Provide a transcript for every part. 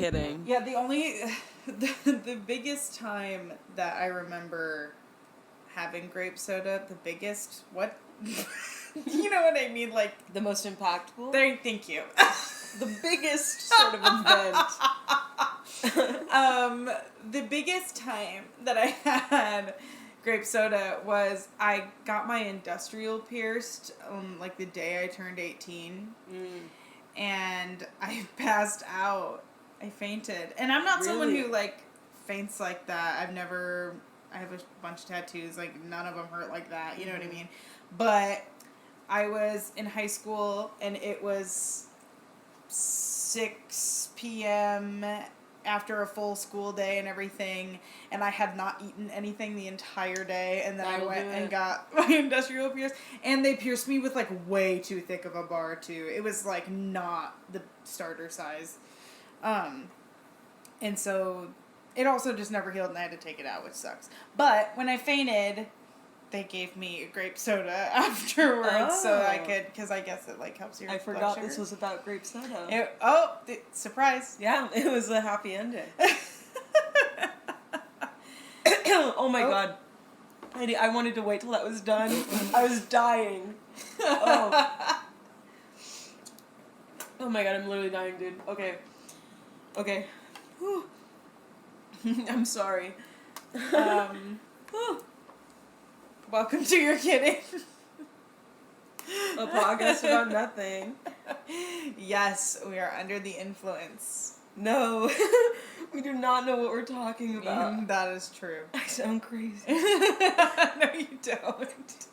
kidding. Yeah, the biggest time that I remember having grape soda, what? You know what I mean? Like, The most impactful? Thank you. The biggest sort of event. The biggest time that I had grape soda was I got my industrial pierced, like the day I turned 18. And I passed out. I fainted. And I'm not someone who, like, faints like that. I have a bunch of tattoos, like, none of them hurt like that, you know what I mean? But I was in high school, and it was 6 p.m. after a full school day and everything, and I had not eaten anything the entire day, and then I went and got my industrial pierced, and they pierced me with, like, way too thick of a bar, too. It was, like, not the starter size. And so it also just never healed, and I had to take it out, which sucks. But when I fainted, they gave me a grape soda afterwards, so I could, because I guess it, like, helps your I blood forgot sugar. this was about grape soda. Surprise. Yeah, it was a happy ending. Oh my god. I wanted to wait till that was done. I was dying. Oh my god, I'm literally dying, dude. Okay. Whew. I'm sorry. Welcome to Your Kidding. A podcast about nothing. Yes, we are under the influence. No, we do not know what we're talking about. That is true. I sound crazy. No, you don't.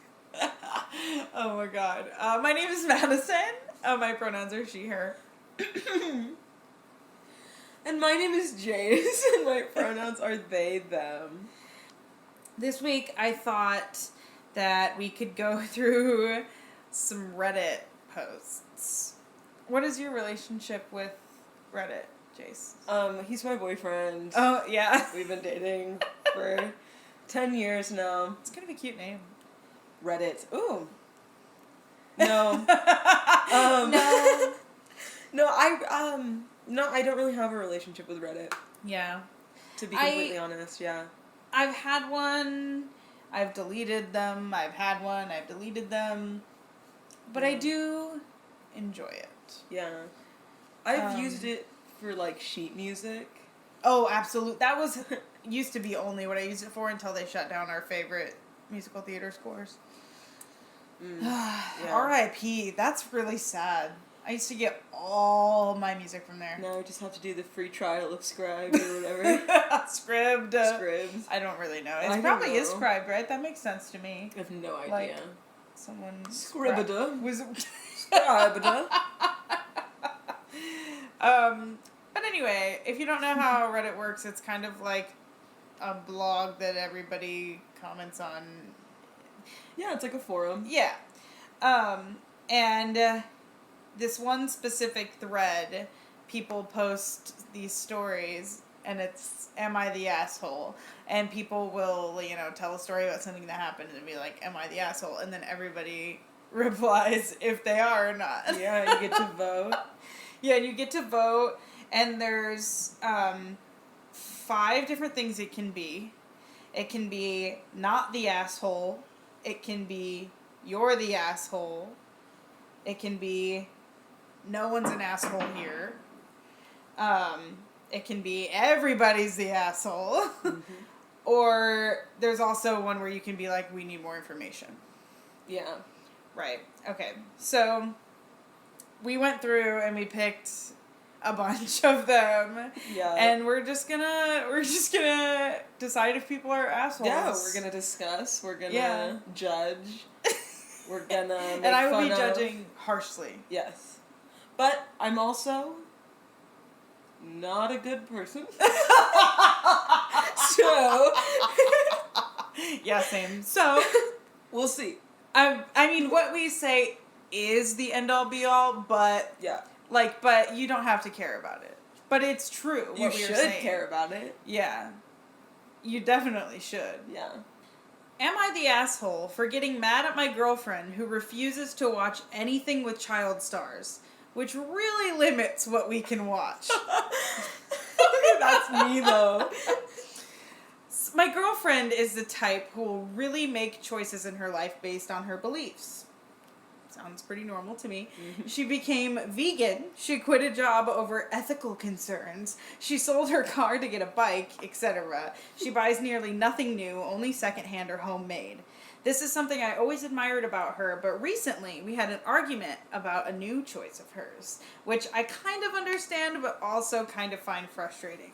Oh my god. My name is Madison. My pronouns are she, her. And my name is Jayce, and my pronouns are they, them. This week I thought that we could go through some Reddit posts. What is your relationship with Reddit, Jayce? He's my boyfriend. Oh, yeah. We've been dating for 10 years now. It's kind of a cute name. Reddit. Ooh. No. No, I don't really have a relationship with Reddit. Yeah. To be completely honest, yeah. I've had one, I've deleted them, I've had one, I've deleted them, but I do enjoy it. Yeah. I've used it for, like, sheet music. Oh, absolutely. That was, used to be only what I used it for until they shut down our favorite musical theater scores. Yeah. R.I.P. That's really sad. I used to get all my music from there. Now I just have to do the free trial of Scribe or whatever. Scribd. Scribd. I don't really know. It probably is Scribd, right? That makes sense to me. I have no idea. Like, someone... Scribida. Was Scribida. But anyway, if you don't know how Reddit works, it's kind of like a blog that everybody comments on. Yeah, it's like a forum. Yeah. And this one specific thread, people post these stories, and it's, am I the asshole? And people will, tell a story about something that happened and be like, am I the asshole? And then everybody replies if they are or not. Yeah, you get to vote. Yeah, you get to vote, and there's 5 different things it can be. It can be not the asshole. It can be you're the asshole. It can be no one's an asshole here. It can be everybody's the asshole. Mm-hmm. Or there's also one where you can be like, we need more information. Yeah. Right. Okay. So we went through and we picked a bunch of them. Yeah. And we're just gonna decide if people are assholes. Yeah, we're gonna discuss. We're gonna judge. We're gonna make and I will fun be of. judging harshly. Yes. But I'm also not a good person. So yeah, same. So we'll see. I mean, what we say is the end all be all, but yeah. But you don't have to care about it. But it's true. You should care about it. Yeah. You definitely should. Yeah. Am I the asshole for getting mad at my girlfriend who refuses to watch anything with child stars, which really limits what we can watch? That's me, though. My girlfriend is the type who will really make choices in her life based on her beliefs. Sounds pretty normal to me. She became vegan. She quit a job over ethical concerns. She sold her car to get a bike, etc. She buys nearly nothing new, only secondhand or homemade. This is something I always admired about her, but recently we had an argument about a new choice of hers, which I kind of understand but also kind of find frustrating.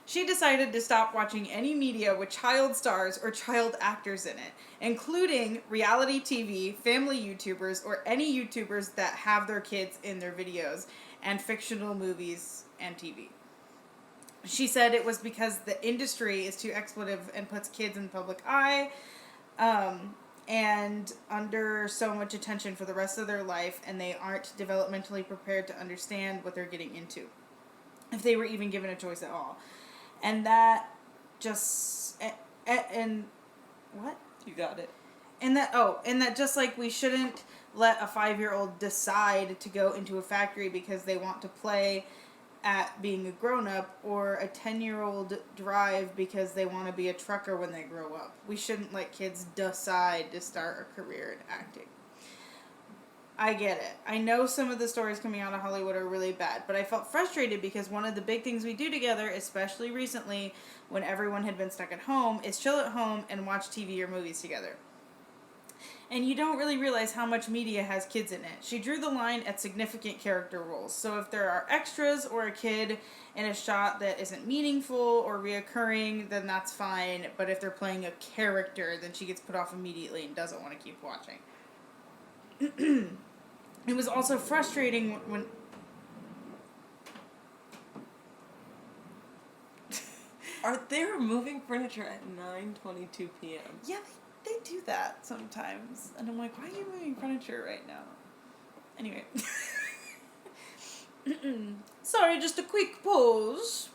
She decided to stop watching any media with child stars or child actors in it, including reality TV, family YouTubers, or any YouTubers that have their kids in their videos, and fictional movies and TV. She said it was because the industry is too exploitive and puts kids in the public eye, and under so much attention for the rest of their life, and they aren't developmentally prepared to understand what they're getting into, if they were even given a choice at all. And that just, and what? You got it. And that just like we shouldn't let a 5-year-old decide to go into a factory because they want to play at being a grown-up, or a 10-year-old drive because they want to be a trucker when they grow up. We shouldn't let kids decide to start a career in acting. I get it. I know some of the stories coming out of Hollywood are really bad, but I felt frustrated because one of the big things we do together, especially recently when everyone had been stuck at home, is chill at home and watch TV or movies together. And you don't really realize how much media has kids in it. She drew the line at significant character roles. So if there are extras or a kid in a shot that isn't meaningful or reoccurring, then that's fine. But if they're playing a character, then she gets put off immediately and doesn't want to keep watching. It was also frustrating when Are they removing furniture at 9:22 p.m.? Yeah, they do that sometimes. And I'm like, why are you moving furniture right now? Anyway. Sorry, just a quick pause.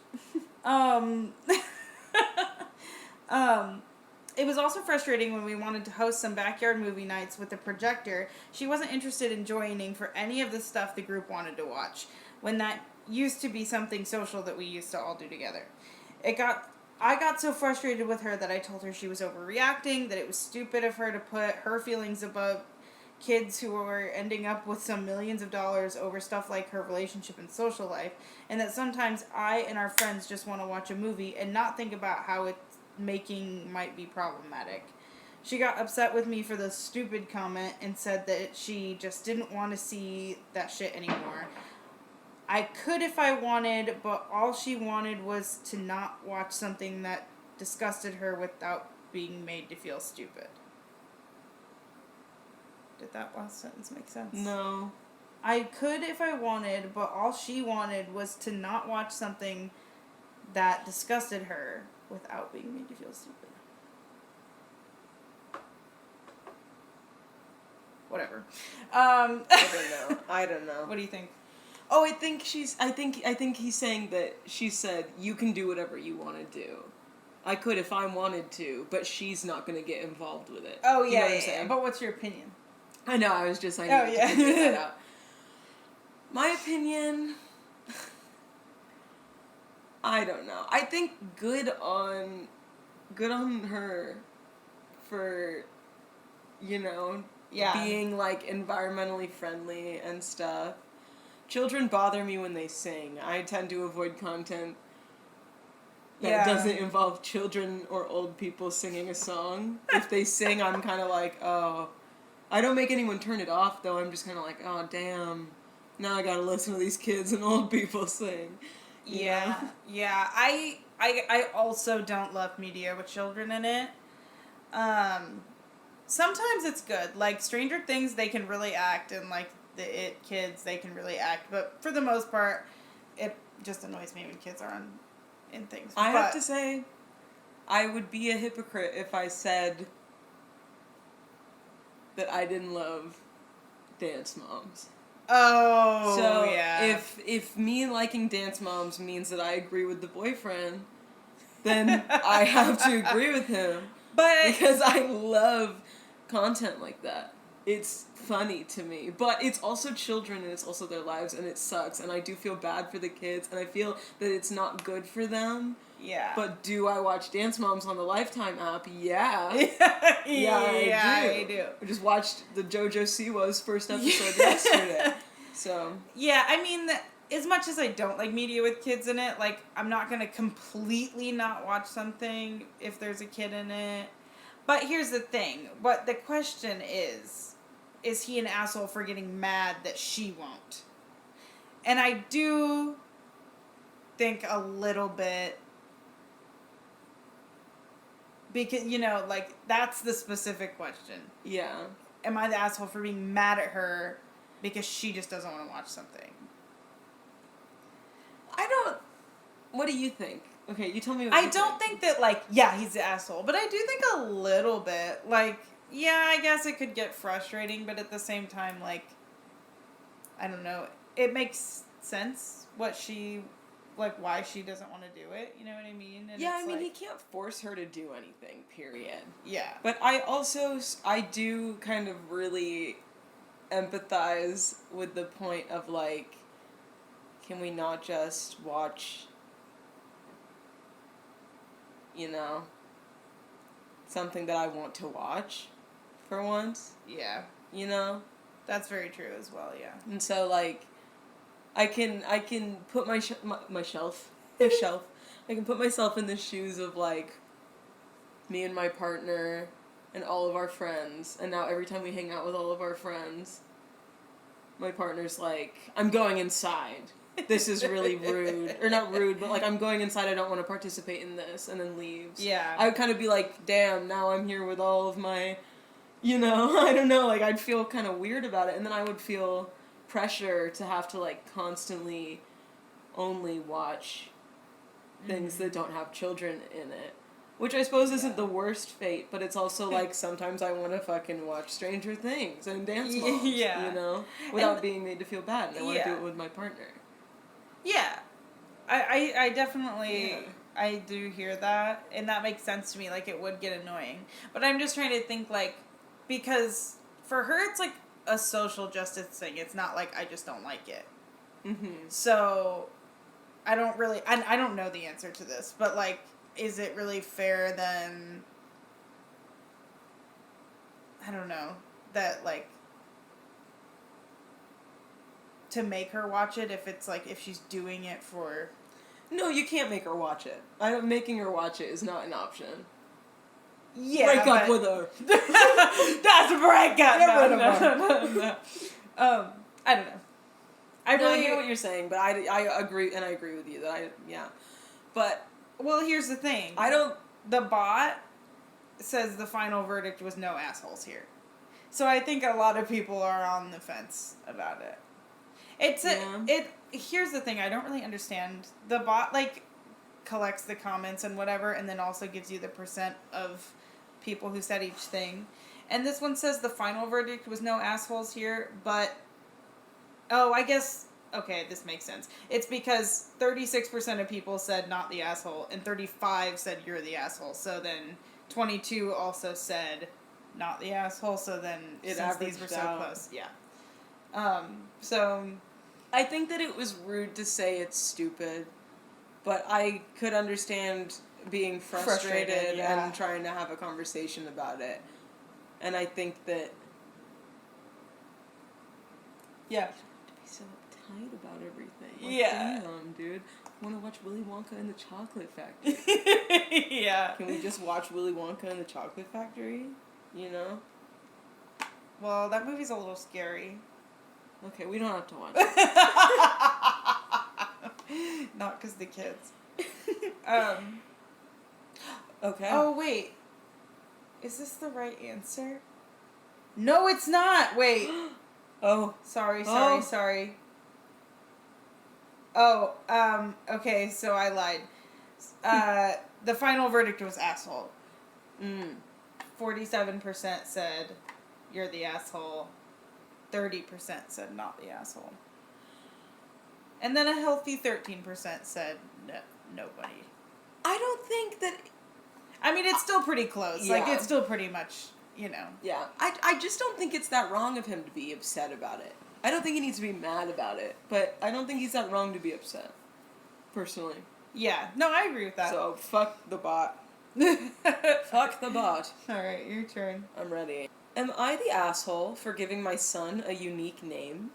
It was also frustrating when we wanted to host some backyard movie nights with a projector. She wasn't interested in joining for any of the stuff the group wanted to watch, when that used to be something social that we used to all do together. I got so frustrated with her that I told her she was overreacting, that it was stupid of her to put her feelings above kids who were ending up with some millions of dollars over stuff like her relationship and social life, and that sometimes I and our friends just want to watch a movie and not think about how its making might be problematic. She got upset with me for the stupid comment and said that she just didn't want to see that shit anymore. I could if I wanted, but all she wanted was to not watch something that disgusted her without being made to feel stupid. Did that last sentence make sense? No. I could if I wanted, but all she wanted was to not watch something that disgusted her without being made to feel stupid. Whatever. I don't know. What do you think? Oh, I think he's saying that she said, you can do whatever you want to do. I could if I wanted to, but she's not going to get involved with it. Oh, You yeah, know what I'm yeah. saying? But what's your opinion? I know, I needed to figure that out. My opinion, I don't know. I think good on her for, being, like, environmentally friendly and stuff. Children bother me when they sing. I tend to avoid content that doesn't involve children or old people singing a song. If they sing, I'm kind of like, oh. I don't make anyone turn it off, though. I'm just kind of like, oh, damn. Now I gotta listen to these kids and old people sing. Yeah. Yeah. I also don't love media with children in it. Sometimes it's good. Like, Stranger Things, they can really act, and, like, the It kids, they can really act. But for the most part, it just annoys me when kids are in things. I have to say, I would be a hypocrite if I said that I didn't love Dance Moms. Oh, so yeah. if me liking Dance Moms means that I agree with the boyfriend, then I have to agree with him. But because I love content like that. it's funny to me. But it's also children, and it's also their lives, and it sucks. And I do feel bad for the kids, and I feel that it's not good for them. Yeah. But do I watch Dance Moms on the Lifetime app? Yeah. I do. I just watched the JoJo Siwa's first episode yesterday. So. Yeah, I mean, as much as I don't like media with kids in it, like, I'm not going to completely not watch something if there's a kid in it. But here's the thing. What the question is he an asshole for getting mad that she won't? And I do think a little bit, because, you know, like, that's the specific question. Yeah. Am I the asshole for being mad at her because she just doesn't want to watch something? What do you think? Okay, you tell me what I you don't think that, like, yeah, he's the asshole. But I do think a little bit, like, yeah, I guess it could get frustrating, but at the same time, like, I don't know. It makes sense what she, like, why she doesn't want to do it. You know what I mean? And yeah, I it's mean, like, he can't force her to do anything, period. yeah. But I do kind of really empathize with the point of, like, can we not just watch, you know, something that I want to watch for once, Yeah. you know? That's very true as well, yeah. And so, like, I can put my shelf, I can put myself in the shoes of, like, me and my partner and all of our friends, and now every time we hang out with all of our friends, my partner's like, I'm going inside. This is really rude. Or not rude, but, like, I'm going inside, I don't want to participate in this, and then leaves. Yeah. I would kind of be like, damn, now I'm here with all of my, you know, I don't know, like, I'd feel kind of weird about it, and then I would feel pressure to have to, like, constantly only watch things that don't have children in it. Which I suppose isn't the worst fate, but it's also, like, sometimes I want to fucking watch Stranger Things and Dance Moms, Yeah. you know? Without being made to feel bad, and I want to do Yeah. it with my partner. Yeah. I definitely, Yeah. I do hear that, and that makes sense to me, like, it would get annoying. But I'm just trying to think, like, because for her it's, like, a social justice thing. It's not like, I just don't like it. Mm-hmm. So, I don't really, I don't know the answer to this, but, like, is it really fair then, I don't know, that, like, to make her watch it if it's, like, if she's doing it for... No, you can't make her watch it. Making her watch it is not an option. Yeah, Break up with her. That's a breakup! No. I don't know. I hear what you're saying, but I agree, and I agree with you that But... Well, here's the thing. The bot says the final verdict was no assholes here. So I think a lot of people are on the fence about it. Here's the thing, I don't really understand. The bot, like, collects the comments and whatever, and then also gives you the % of people who said each thing. And this one says the final verdict was no assholes here, but... Oh, I guess... Okay, this makes sense. It's because 36% of people said not the asshole, and 35 said you're the asshole. So then 22 also said not the asshole, so then since these were so close. Yeah. So... I think that it was rude to say it's stupid, but I could understand being frustrated yeah. and trying to have a conversation about it. And I think that... Yeah. So uptight about everything. Like, Yeah. Damn, dude. I want to watch Willy Wonka and the Chocolate Factory. Yeah. Can we just watch Willy Wonka and the Chocolate Factory? You know? Well, that movie's a little scary. Okay, we don't have to watch it. Not because the kids. Okay. Oh, wait. Is this the right answer? No, it's not. Wait. Oh. Sorry. Oh. Oh, okay, so I lied. The final verdict was asshole. 47% said you're the asshole. 30% said not the asshole. And then a healthy 13% said nobody. I don't think that... I mean, it's still pretty close. Yeah. Like, it's still pretty much you know. Yeah. I just don't think it's that wrong of him to be upset about it. I don't think he needs to be mad about it, but I don't think he's that wrong to be upset. Personally. Yeah. No, I agree with that. So, fuck the bot. Fuck the bot. Alright, your turn. I'm ready. Am I the asshole for giving my son a unique name?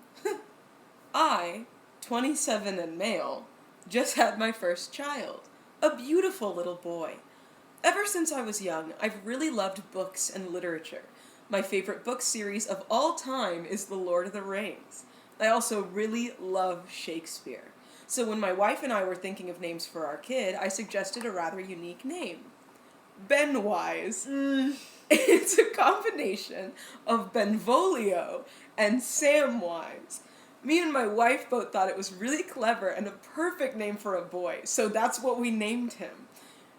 I, 27 and male, just had my first child. A beautiful little boy. Ever since I was young, I've really loved books and literature. My favorite book series of all time is The Lord of the Rings. I also really love Shakespeare. So when my wife and I were thinking of names for our kid, I suggested a rather unique name. Benwise. It's a combination of Benvolio and Samwise. Me and my wife both thought it was really clever and a perfect name for a boy, so that's what we named him.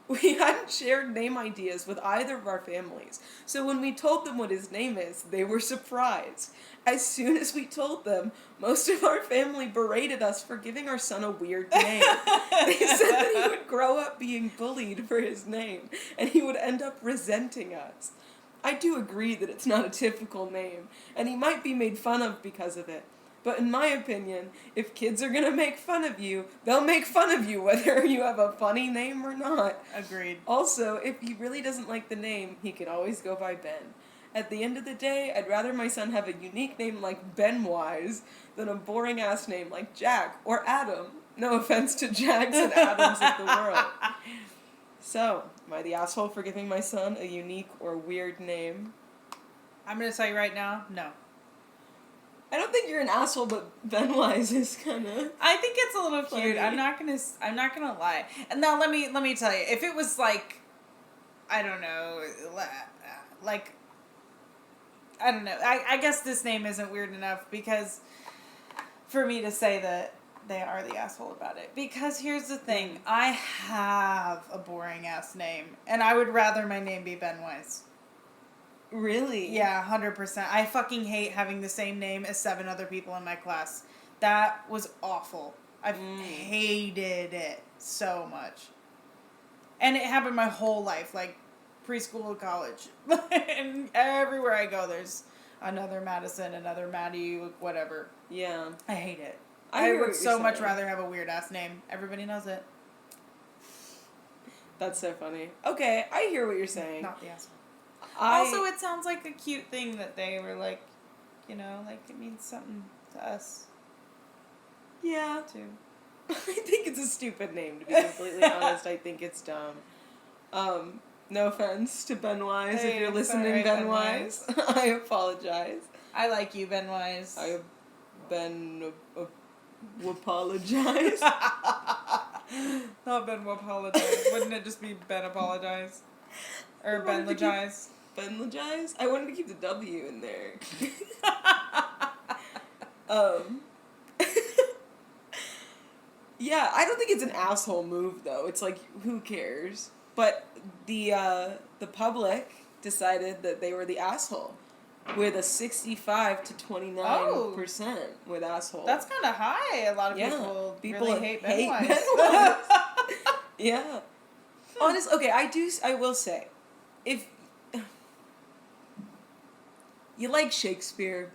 We hadn't shared name ideas with either of our families, so when we told them what his name is, they were surprised. As soon as we told them, most of our family berated us for giving our son a weird name. They said that he would grow up being bullied for his name, and he would end up resenting us. I do agree that it's not a typical name, and he might be made fun of because of it. But in my opinion, if kids are gonna make fun of you, they'll make fun of you whether you have a funny name or not. Agreed. Also, if he really doesn't like the name, he can always go by Ben. At the end of the day, I'd rather my son have a unique name like Benwise than a boring-ass name like Jack or Adam. No offense to Jacks and Adams of the world. So, am I the asshole for giving my son a unique or weird name? I'm gonna tell you right now, no. I don't think you're an asshole, but Benwise is kind of. I think it's a little cute. funny. I'm not gonna lie. And now let me tell you, if it was like, I don't know, like, I don't know. I guess this name isn't weird enough because for me to say that they are the asshole about it. Because here's the thing, I have a boring ass name, and I would rather my name be Benwise. Really? Yeah, 100%. I fucking hate having the same name as 7 other people in my class. That was awful. I've hated it so much. And it happened my whole life, like preschool, college. And everywhere I go, there's another Madison, another Maddie, whatever. Yeah. I hate it. I I hear would what so you're much saying. rather have a weird ass name. Everybody knows it. That's so funny. Okay, I hear what you're saying. Not the asshole. I, Also, it sounds like a cute thing that they were like, you know, like it means something to us yeah. too. I think it's a stupid name, to be completely honest. I think it's dumb. No offense to Benwise Hey, if you're it's listening, alright, Benwise. I apologize. I like you, Benwise. I apologize. Not Ben will apologize. Wouldn't it just be Ben apologize? Or Ben Legize? Benlegize? I wanted to keep the W in there. Yeah, I don't think it's an asshole move though. It's like, who cares? But the public decided that they were the asshole with a 65 to 29% with asshole. That's kind of high. A lot of people really hate Benwise. Yeah. Honestly, okay, I will say, if you like Shakespeare,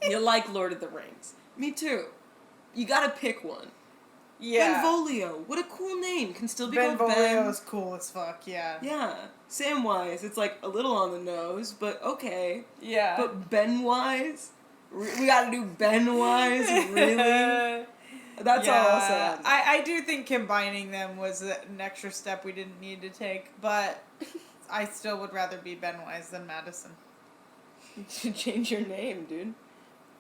you like Lord of the Rings. Me too. You gotta pick one. Yeah. Benvolio. What a cool name. Can still be called Ben. Benvolio is cool as fuck, yeah. Yeah. Samwise, it's like a little on the nose, but okay. Yeah. But Benwise? We gotta do Benwise? Really? That's all I'll say on that. I do think combining them was an extra step we didn't need to take, but I still would rather be Benwise than Madison. You should change your name, dude.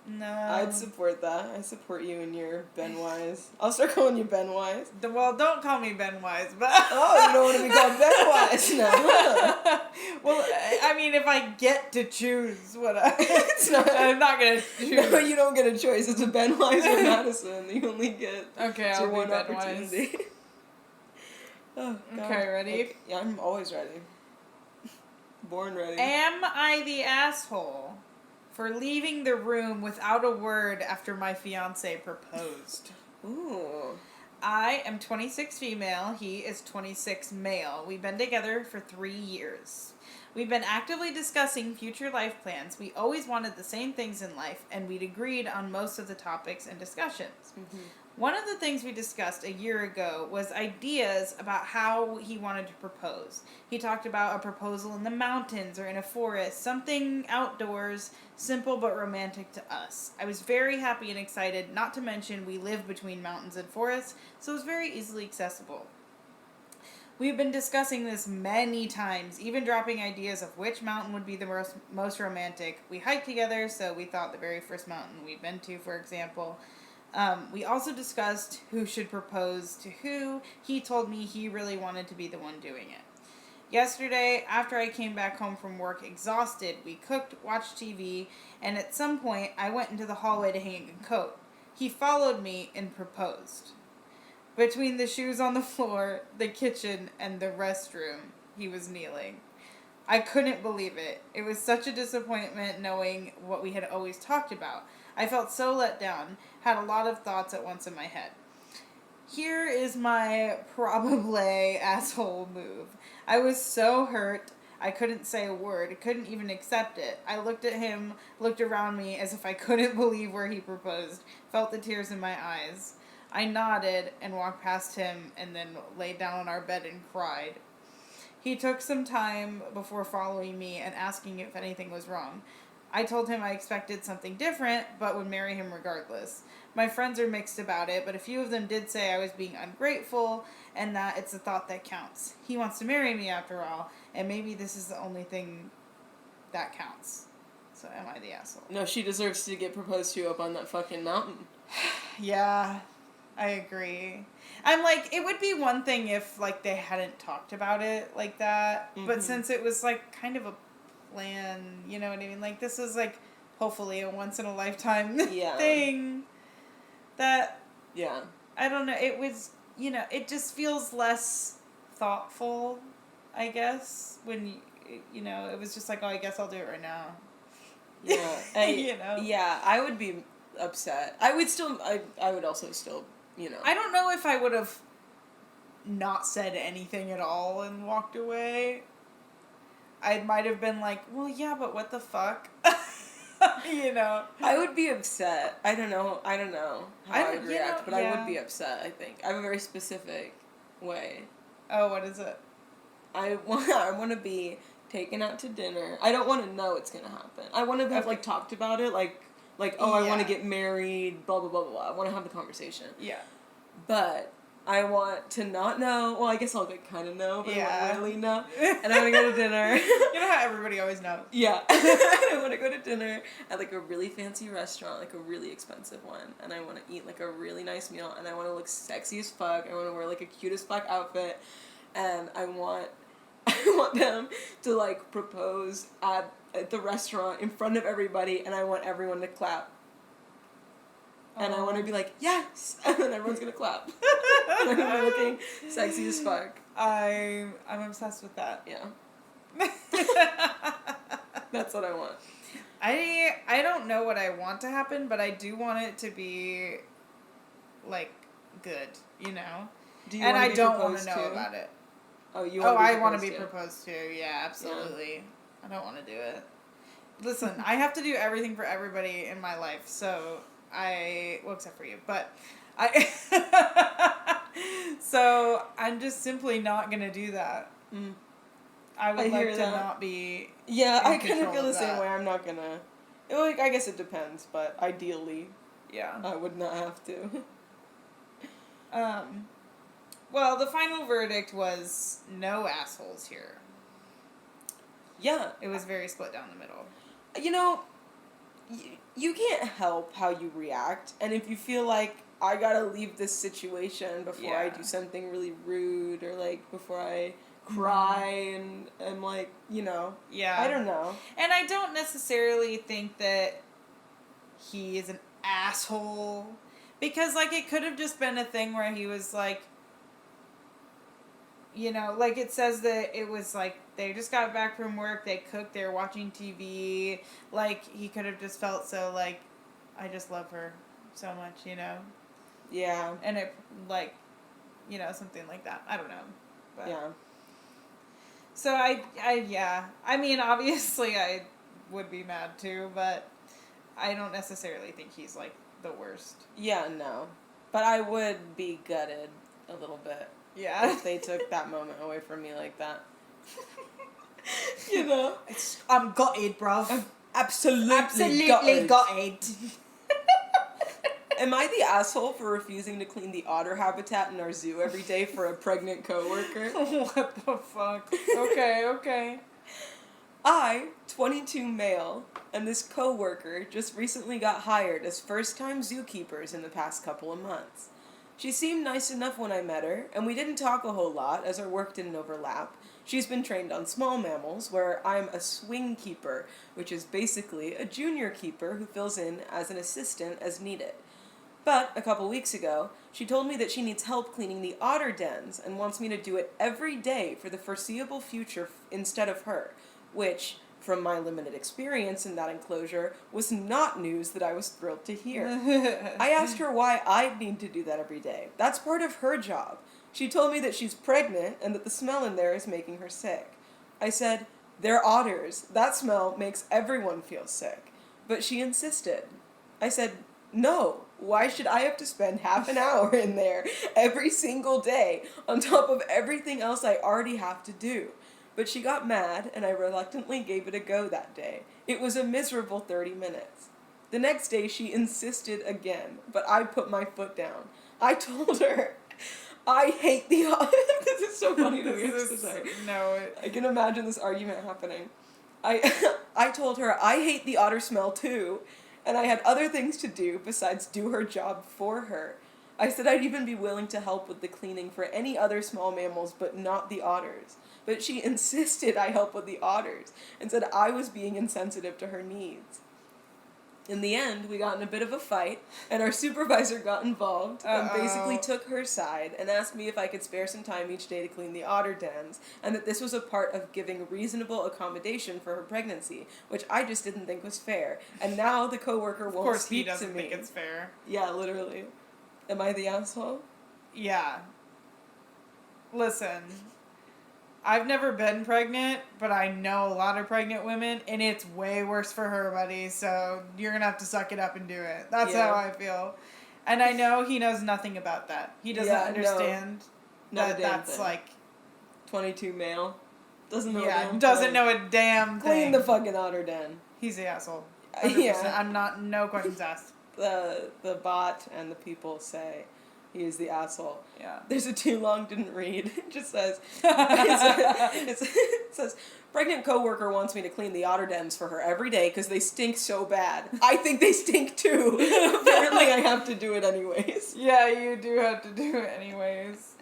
No. I'd support that. I support you and your Benwise. I'll start calling you Benwise. Well, don't call me Benwise, but... Oh, you don't want to be called Benwise now, huh? Well, I mean, if I get to choose what It's not... I'm not going to choose. No, you don't get a choice. It's a Benwise or Madison. You only get... Okay, it's I'll your be one Benwise. opportunity. Oh, God. Okay, ready? Okay. Yeah, I'm always ready. Born ready. Am I the asshole for leaving the room without a word after my fiancé proposed? Ooh. I am 26 female. He is 26 male. We've been together for 3 years. We've been actively discussing future life plans. We always wanted the same things in life, and we'd agreed on most of the topics and discussions. Mm-hmm. One of the things we discussed a year ago was ideas about how he wanted to propose. He talked about a proposal in the mountains or in a forest, something outdoors, simple but romantic to us. I was very happy and excited, not to mention we live between mountains and forests, so it was very easily accessible. We've been discussing this many times, even dropping ideas of which mountain would be the most romantic. We hiked together, so we thought the very first mountain we'd been to, for example. We also discussed who should propose to who. He told me he really wanted to be the one doing it. Yesterday, after I came back home from work exhausted, we cooked, watched TV, and at some point I went into the hallway to hang a coat. He followed me and proposed. Between the shoes on the floor, the kitchen, and the restroom, he was kneeling. I couldn't believe it. It was such a disappointment knowing what we had always talked about. I felt so let down, had a lot of thoughts at once in my head. Here is my probably asshole move. I was so hurt, I couldn't say a word, couldn't even accept it. I looked at him, looked around me as if I couldn't believe where he proposed, felt the tears in my eyes. I nodded and walked past him and then laid down on our bed and cried. He took some time before following me and asking if anything was wrong. I told him I expected something different, but would marry him regardless. My friends are mixed about it, but a few of them did say I was being ungrateful and that it's the thought that counts. He wants to marry me after all, and maybe this is the only thing that counts. So am I the asshole? No, she deserves to get proposed to up on that fucking mountain. Yeah, I agree. I'm like, it would be one thing if, like, they hadn't talked about it like that, but since it was, like, kind of a plan, you know what I mean? Like, this is, like, hopefully a once-in-a-lifetime thing that, I don't know, it was, you know, it just feels less thoughtful, I guess, when, you know, it was just like, oh, I guess I'll do it right now. Yeah. You know? Yeah, I would be upset. I would also still, you know. I don't know if I would have not said anything at all and walked away. I might have been like, well, yeah, but what the fuck? You know? I would be upset. I don't know how I would react, but I would be upset, I think. I have a very specific way. Oh, what is it? I want to be taken out to dinner. I don't want to know it's going to happen. I want to have, like, talked about it, like I want to get married, blah, blah, blah, blah, blah. I want to have the conversation. Yeah. But I want to not know. Well, I guess I'll kind of know, but I want to really know. And I want to go to dinner. You know how everybody always knows? Yeah. I want to go to dinner at, like, a really fancy restaurant, like a really expensive one. And I want to eat, like, a really nice meal. And I want to look sexy as fuck. I want to wear, like, a cute as fuck outfit. And I want them to, like, propose at the restaurant in front of everybody. And I want everyone to clap. And I want to be like, yes! And then everyone's going to clap. And I'm going to be looking sexy as fuck. I'm obsessed with that. Yeah. That's what I want. I don't know what I want to happen, but I do want it to be, like, good, you know? Do you and want I to be don't want to proposed know to? about it. Oh, you want to be I want to be proposed proposed to. Yeah, absolutely. Yeah. I don't want to do it. Listen, I have to do everything for everybody in my life, so well, except for you, but so I'm just simply not going to do that. Mm. I would like to not be. Yeah, I kind of feel the same way. I'm not going to. Like, I guess it depends, but ideally, yeah, I would not have to. Well, the final verdict was no assholes here. Yeah. It was very split down the middle. You know, you can't help how you react, and if you feel like I gotta leave this situation before I do something really rude, or, like, before I cry and I'm like, you know, I don't know. And I don't necessarily think that he is an asshole, because, like, it could have just been a thing where he was like, you know, like, it says that it was, like, they just got back from work, they cooked, they were watching TV, like, he could have just felt so, like, I just love her so much, you know? Yeah. And it, like, you know, something like that. I don't know. But. Yeah. So yeah. I mean, obviously I would be mad too, but I don't necessarily think he's, like, the worst. Yeah, no. But I would be gutted a little bit. Yeah. If they took that moment away from me like that. You know? I'm gutted, bruv. I'm absolutely Absolutely gutted. Am I the asshole for refusing to clean the otter habitat in our zoo every day for a pregnant coworker? What the fuck? Okay. I, 22 male, and this coworker just recently got hired as first-time zookeepers in the past couple of months. She seemed nice enough when I met her, and we didn't talk a whole lot as our work didn't overlap. She's been trained on small mammals, where I'm a swing keeper, which is basically a junior keeper who fills in as an assistant as needed. But a couple weeks ago, she told me that she needs help cleaning the otter dens and wants me to do it every day for the foreseeable future instead of her, which, from my limited experience in that enclosure, was not news that I was thrilled to hear. I asked her why I'd need to do that every day. That's part of her job. She told me that she's pregnant and that the smell in there is making her sick. I said, "They're otters. That smell makes everyone feel sick." But she insisted. I said, "No, why should I have to spend half an hour in there every single day on top of everything else I already have to do?" But she got mad, and I reluctantly gave it a go that day. It was a miserable 30 minutes. The next day, she insisted again, but I put my foot down. I told her, "I hate the otters." This is so funny to me. I'm so sorry. No. I can imagine this argument happening. I told her I hate the otter smell too, and I had other things to do besides do her job for her. I said I'd even be willing to help with the cleaning for any other small mammals, but not the otters. But she insisted I help with the otters, and said I was being insensitive to her needs. In the end, we got in a bit of a fight, and our supervisor got involved and basically took her side and asked me if I could spare some time each day to clean the otter dens, and that this was a part of giving reasonable accommodation for her pregnancy, which I just didn't think was fair. And now the coworker won't speak to me. Of course he doesn't think it's fair. Yeah, literally. Am I the asshole? Yeah. Listen, I've never been pregnant, but I know a lot of pregnant women, and it's way worse for her, buddy, so you're gonna have to suck it up and do it. That's how I feel. And I know he knows nothing about that. He doesn't understand that that's, like... 22 male. Doesn't know a damn thing. Clean the fucking otter den. He's the asshole. 100%. Yeah. I'm not, no questions asked. The bot and the people say he is the asshole. Yeah. There's a too long didn't read. It just says, it says, "Pregnant coworker wants me to clean the otter dens for her every day because they stink so bad. I think they stink too. Apparently I have to do it anyways." Yeah, you do have to do it anyways.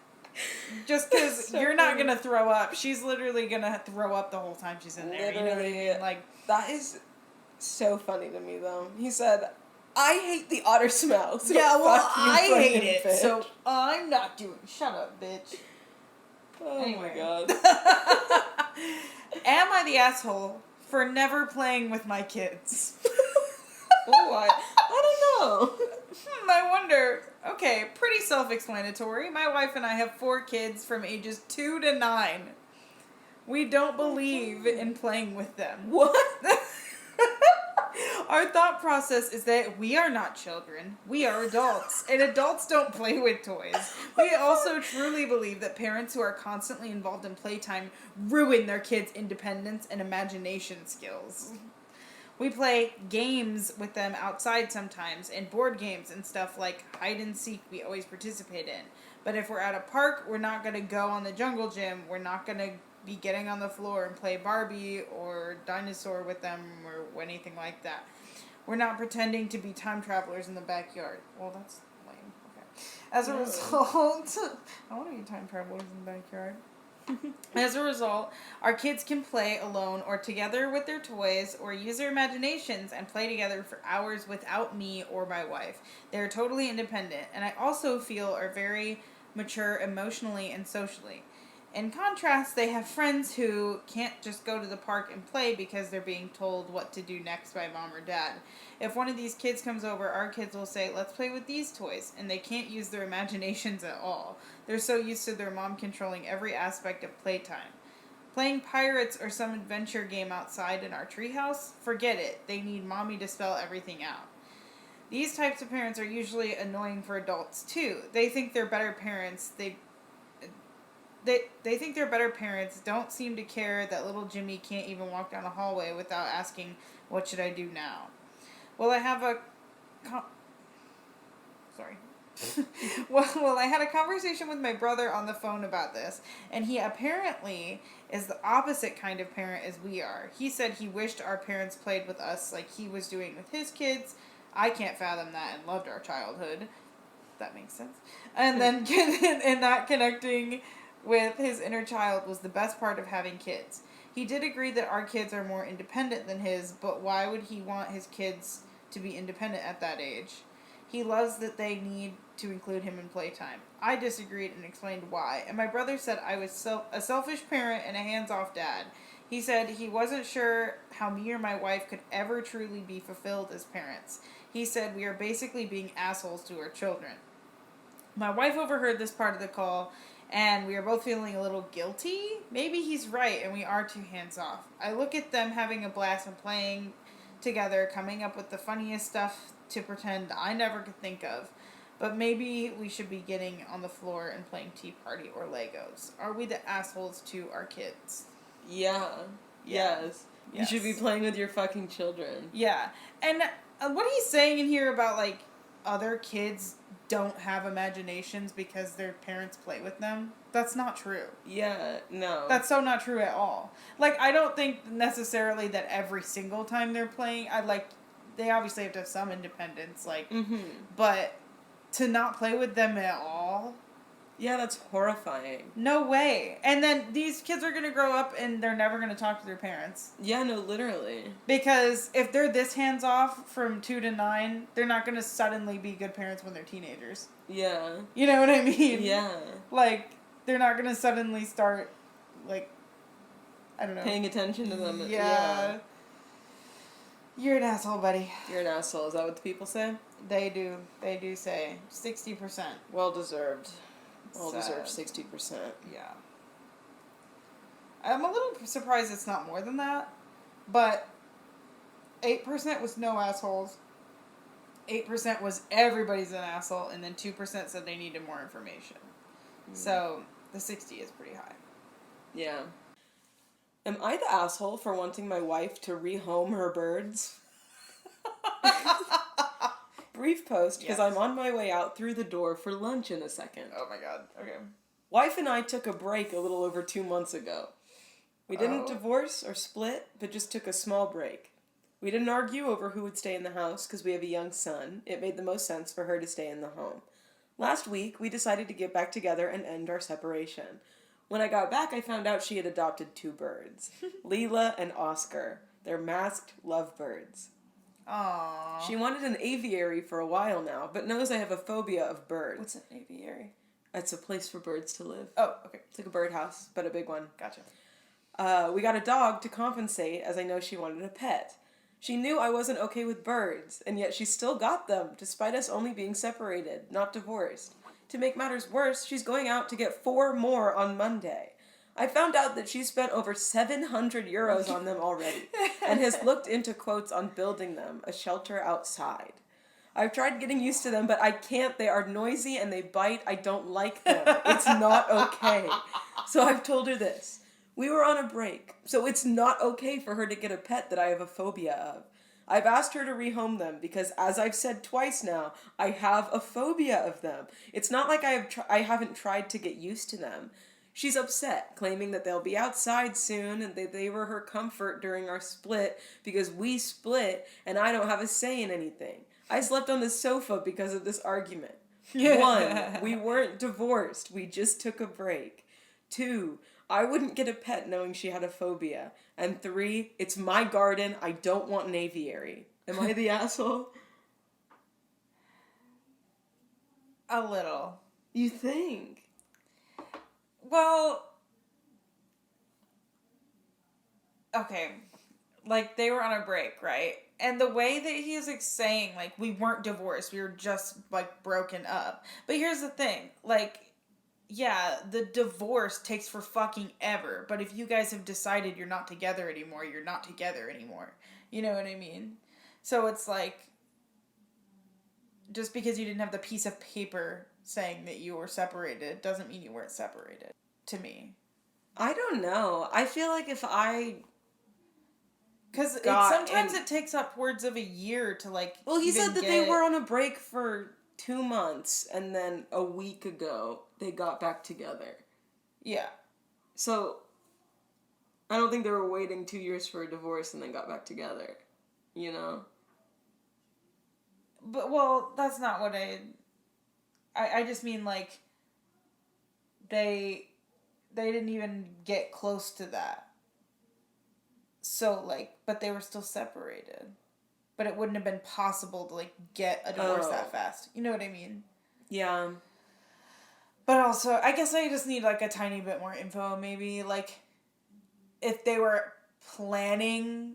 Just because so you're not going to throw up. She's literally going to throw up the whole time she's in there. Literally. You know what I mean? Like, that is so funny to me, though. He said, "I hate the otter smell, so yeah, well, fuck you, I hate it, bitch." so I'm not doing it. Shut up, bitch. Oh anyway. My god. Am I the asshole for never playing with my kids? Oh, I don't know. I wonder. Okay, pretty self-explanatory. My wife and I have 4 kids from ages 2 to 9. We don't believe in playing with them. What? Our thought process is that we are not children. We are adults. And adults don't play with toys. We also truly believe that parents who are constantly involved in playtime ruin their kids' independence and imagination skills. We play games with them outside sometimes, and board games and stuff like hide and seek we always participate in. But if we're at a park, we're not going to go on the jungle gym. We're not going to be getting on the floor and play Barbie or dinosaur with them or anything like that. We're not pretending to be time travelers in the backyard. Well, that's lame. Okay. As a result, I want to be time travelers in the backyard. As a result, our kids can play alone or together with their toys or use their imaginations and play together for hours without me or my wife. They're totally independent, and I also feel are very mature emotionally and socially. In contrast, they have friends who can't just go to the park and play because they're being told what to do next by mom or dad. If one of these kids comes over, our kids will say, "Let's play with these toys," and they can't use their imaginations at all. They're so used to their mom controlling every aspect of playtime. Playing pirates or some adventure game outside in our treehouse? Forget it. They need mommy to spell everything out. These types of parents are usually annoying for adults too. They think they're better parents. They think they're better parents, don't seem to care that little Jimmy can't even walk down a hallway without asking, what should I do now? Well, I have a... Sorry. Well, I had a conversation with my brother on the phone about this, and he apparently is the opposite kind of parent as we are. He said he wished our parents played with us like he was doing with his kids. I can't fathom that and loved our childhood. That makes sense. And then and not connecting with his inner child was the best part of having kids. He did agree that our kids are more independent than his, but why would he want his kids to be independent at that age? He loves that they need to include him in playtime. I disagreed and explained why, and my brother said I was a selfish parent and a hands-off dad. He said he wasn't sure how me or my wife could ever truly be fulfilled as parents. He said we are basically being assholes to our children. My wife overheard this part of the call, and we are both feeling a little guilty. Maybe he's right, and we are too hands-off. I look at them having a blast and playing together, coming up with the funniest stuff to pretend I never could think of. But maybe we should be getting on the floor and playing Tea Party or Legos. Are we the assholes to our kids? Yeah. Yes. You should be playing with your fucking children. Yeah. And what he's saying in here about, like, other kids don't have imaginations because their parents play with them, that's not true. Yeah, no. That's so not true at all. Like, I don't think necessarily that every single time they're playing, they obviously have to have some independence, like, but to not play with them at all? Yeah, that's horrifying. No way. And then these kids are going to grow up and they're never going to talk to their parents. Yeah, no, literally. Because if they're this hands-off from 2 to 9, they're not going to suddenly be good parents when they're teenagers. Yeah. You know what I mean? Yeah. Like, they're not going to suddenly start, like, I don't know. Paying attention to them. Yeah. You're an asshole, buddy. You're an asshole. Is that what the people say? They do. They do say 60%. Well deserved. Well deserved 60%. Yeah. I'm a little surprised it's not more than that, but 8% was no assholes. 8% was everybody's an asshole, and then 2% said they needed more information. So the 60 is pretty high. Yeah. Am I the asshole for wanting my wife to rehome her birds? Brief post, because I'm on my way out through the door for lunch in a second. Oh my god, okay. Wife and I took a break a little over 2 months ago. We didn't divorce or split, but just took a small break. We didn't argue over who would stay in the house because we have a young son. It made the most sense for her to stay in the home. Last week, we decided to get back together and end our separation. When I got back, I found out she had adopted 2 birds. Leela and Oscar. They're masked lovebirds. Aww. She wanted an aviary for a while now, but knows I have a phobia of birds. What's an aviary? It's a place for birds to live. Oh, okay. It's like a birdhouse, but a big one. Gotcha. We got a dog to compensate, as I know she wanted a pet. She knew I wasn't okay with birds, and yet she still got them, despite us only being separated, not divorced. To make matters worse, she's going out to get 4 more on Monday. I found out that she spent over 700 euros on them already, and has looked into quotes on building them, a shelter outside. I've tried getting used to them, but I can't. They are noisy and they bite. I don't like them. It's not okay. So I've told her this. We were on a break, so it's not okay for her to get a pet that I have a phobia of. I've asked her to rehome them because, as I've said twice now, I have a phobia of them. It's not like I haven't tried to get used to them. She's upset, claiming that they'll be outside soon and that they were her comfort during our split because we split and I don't have a say in anything. I slept on the sofa because of this argument. 1, we weren't divorced. We just took a break. 2, I wouldn't get a pet knowing she had a phobia. And 3, it's my garden. I don't want an aviary. Am I the asshole? A little. You think? Well, okay, like, they were on a break, right? And the way that he is, like, saying, like, we weren't divorced, we were just, like, broken up. But here's the thing, like, yeah, the divorce takes for fucking ever. But if you guys have decided you're not together anymore, you're not together anymore. You know what I mean? So it's like, just because you didn't have the piece of paper saying that you were separated doesn't mean you weren't separated, to me. I don't know. I feel like if I... Because sometimes it takes upwards of a year to, like, well, he said that they were on a break for 2 months, and then a week ago, they got back together. Yeah. So, I don't think they were waiting 2 years for a divorce and then got back together. You know? But, well, that's not what I just mean, like, they didn't even get close to that. So, like, but they were still separated. But it wouldn't have been possible to, like, get a divorce that fast. You know what I mean? Yeah. But also, I guess I just need, like, a tiny bit more info, maybe. Like, if they were planning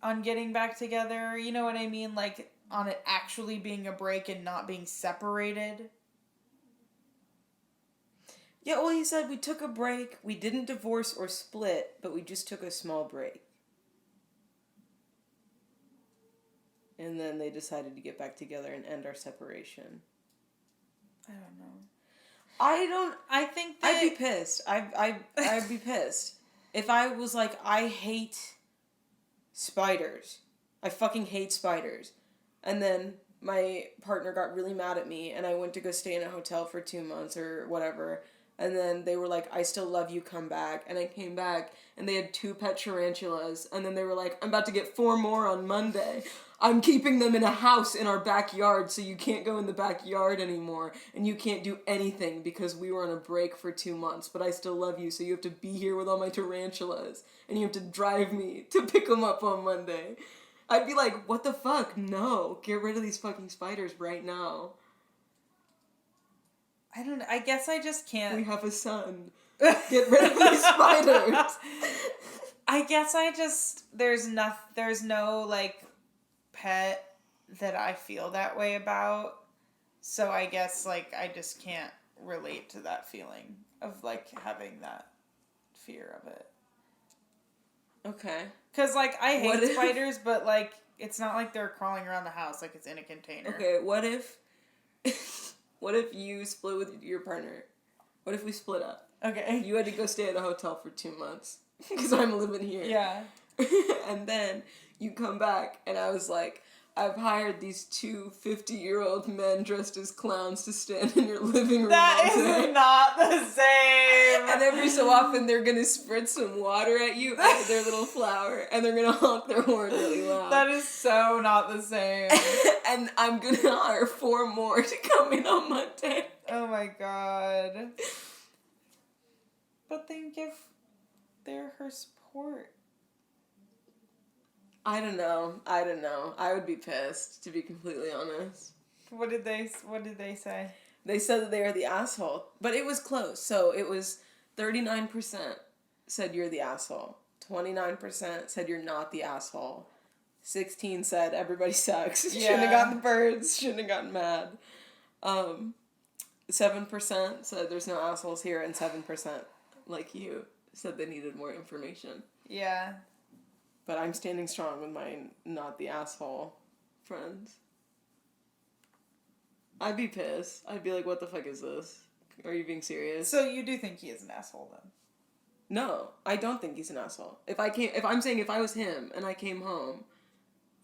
on getting back together, you know what I mean? Like, on it actually being a break and not being separated. Yeah, well, he said we took a break, we didn't divorce or split, but we just took a small break. And then they decided to get back together and end our separation. I don't know. I think that... I'd be pissed. I'd be pissed. If I was like, I hate spiders. I fucking hate spiders. And then my partner got really mad at me and I went to go stay in a hotel for 2 months or whatever. And then they were like, I still love you, come back. And I came back and they had 2 pet tarantulas. And then they were like, I'm about to get 4 more on Monday. I'm keeping them in a house in our backyard so you can't go in the backyard anymore. And you can't do anything because we were on a break for 2 months. But I still love you, so you have to be here with all my tarantulas. And you have to drive me to pick them up on Monday. I'd be like, what the fuck? No. Get rid of these fucking spiders right now. I don't know. I guess I just can't. We have a son. Get rid of these spiders. I guess I just... There's no, like, pet that I feel that way about. So I guess, like, I just can't relate to that feeling of, like, having that fear of it. Okay. Because, like, I hate spiders, but, like, it's not like they're crawling around the house like it's in a container. Okay, what if... what if you split with your partner? What if we split up? Okay. You had to go stay at a hotel for 2 months. Because I'm living here. Yeah. And then you come back, and I was like, I've hired these 2 50-year-old men dressed as clowns to stand in your living room. That is not the same. And every so often, they're going to spritz some water at you out of their little flower, and they're going to honk their horn really loud. That is so not the same. And I'm going to hire 4 more to come in on Monday. Oh my god. But then they're her support. I don't know. I would be pissed, to be completely honest. What did they say? They said that they are the asshole. But it was close. So it was 39% said you're the asshole. 29% said you're not the asshole. 16 said everybody sucks. Yeah. Shouldn't have gotten the birds. Shouldn't have gotten mad. 7% said there's no assholes here. And 7%, like you, said they needed more information. Yeah. But I'm standing strong with my not the asshole friends. I'd be pissed. I'd be like, what the fuck is this? Are you being serious? So you do think he is an asshole then? No, I don't think he's an asshole. If I was him and I came home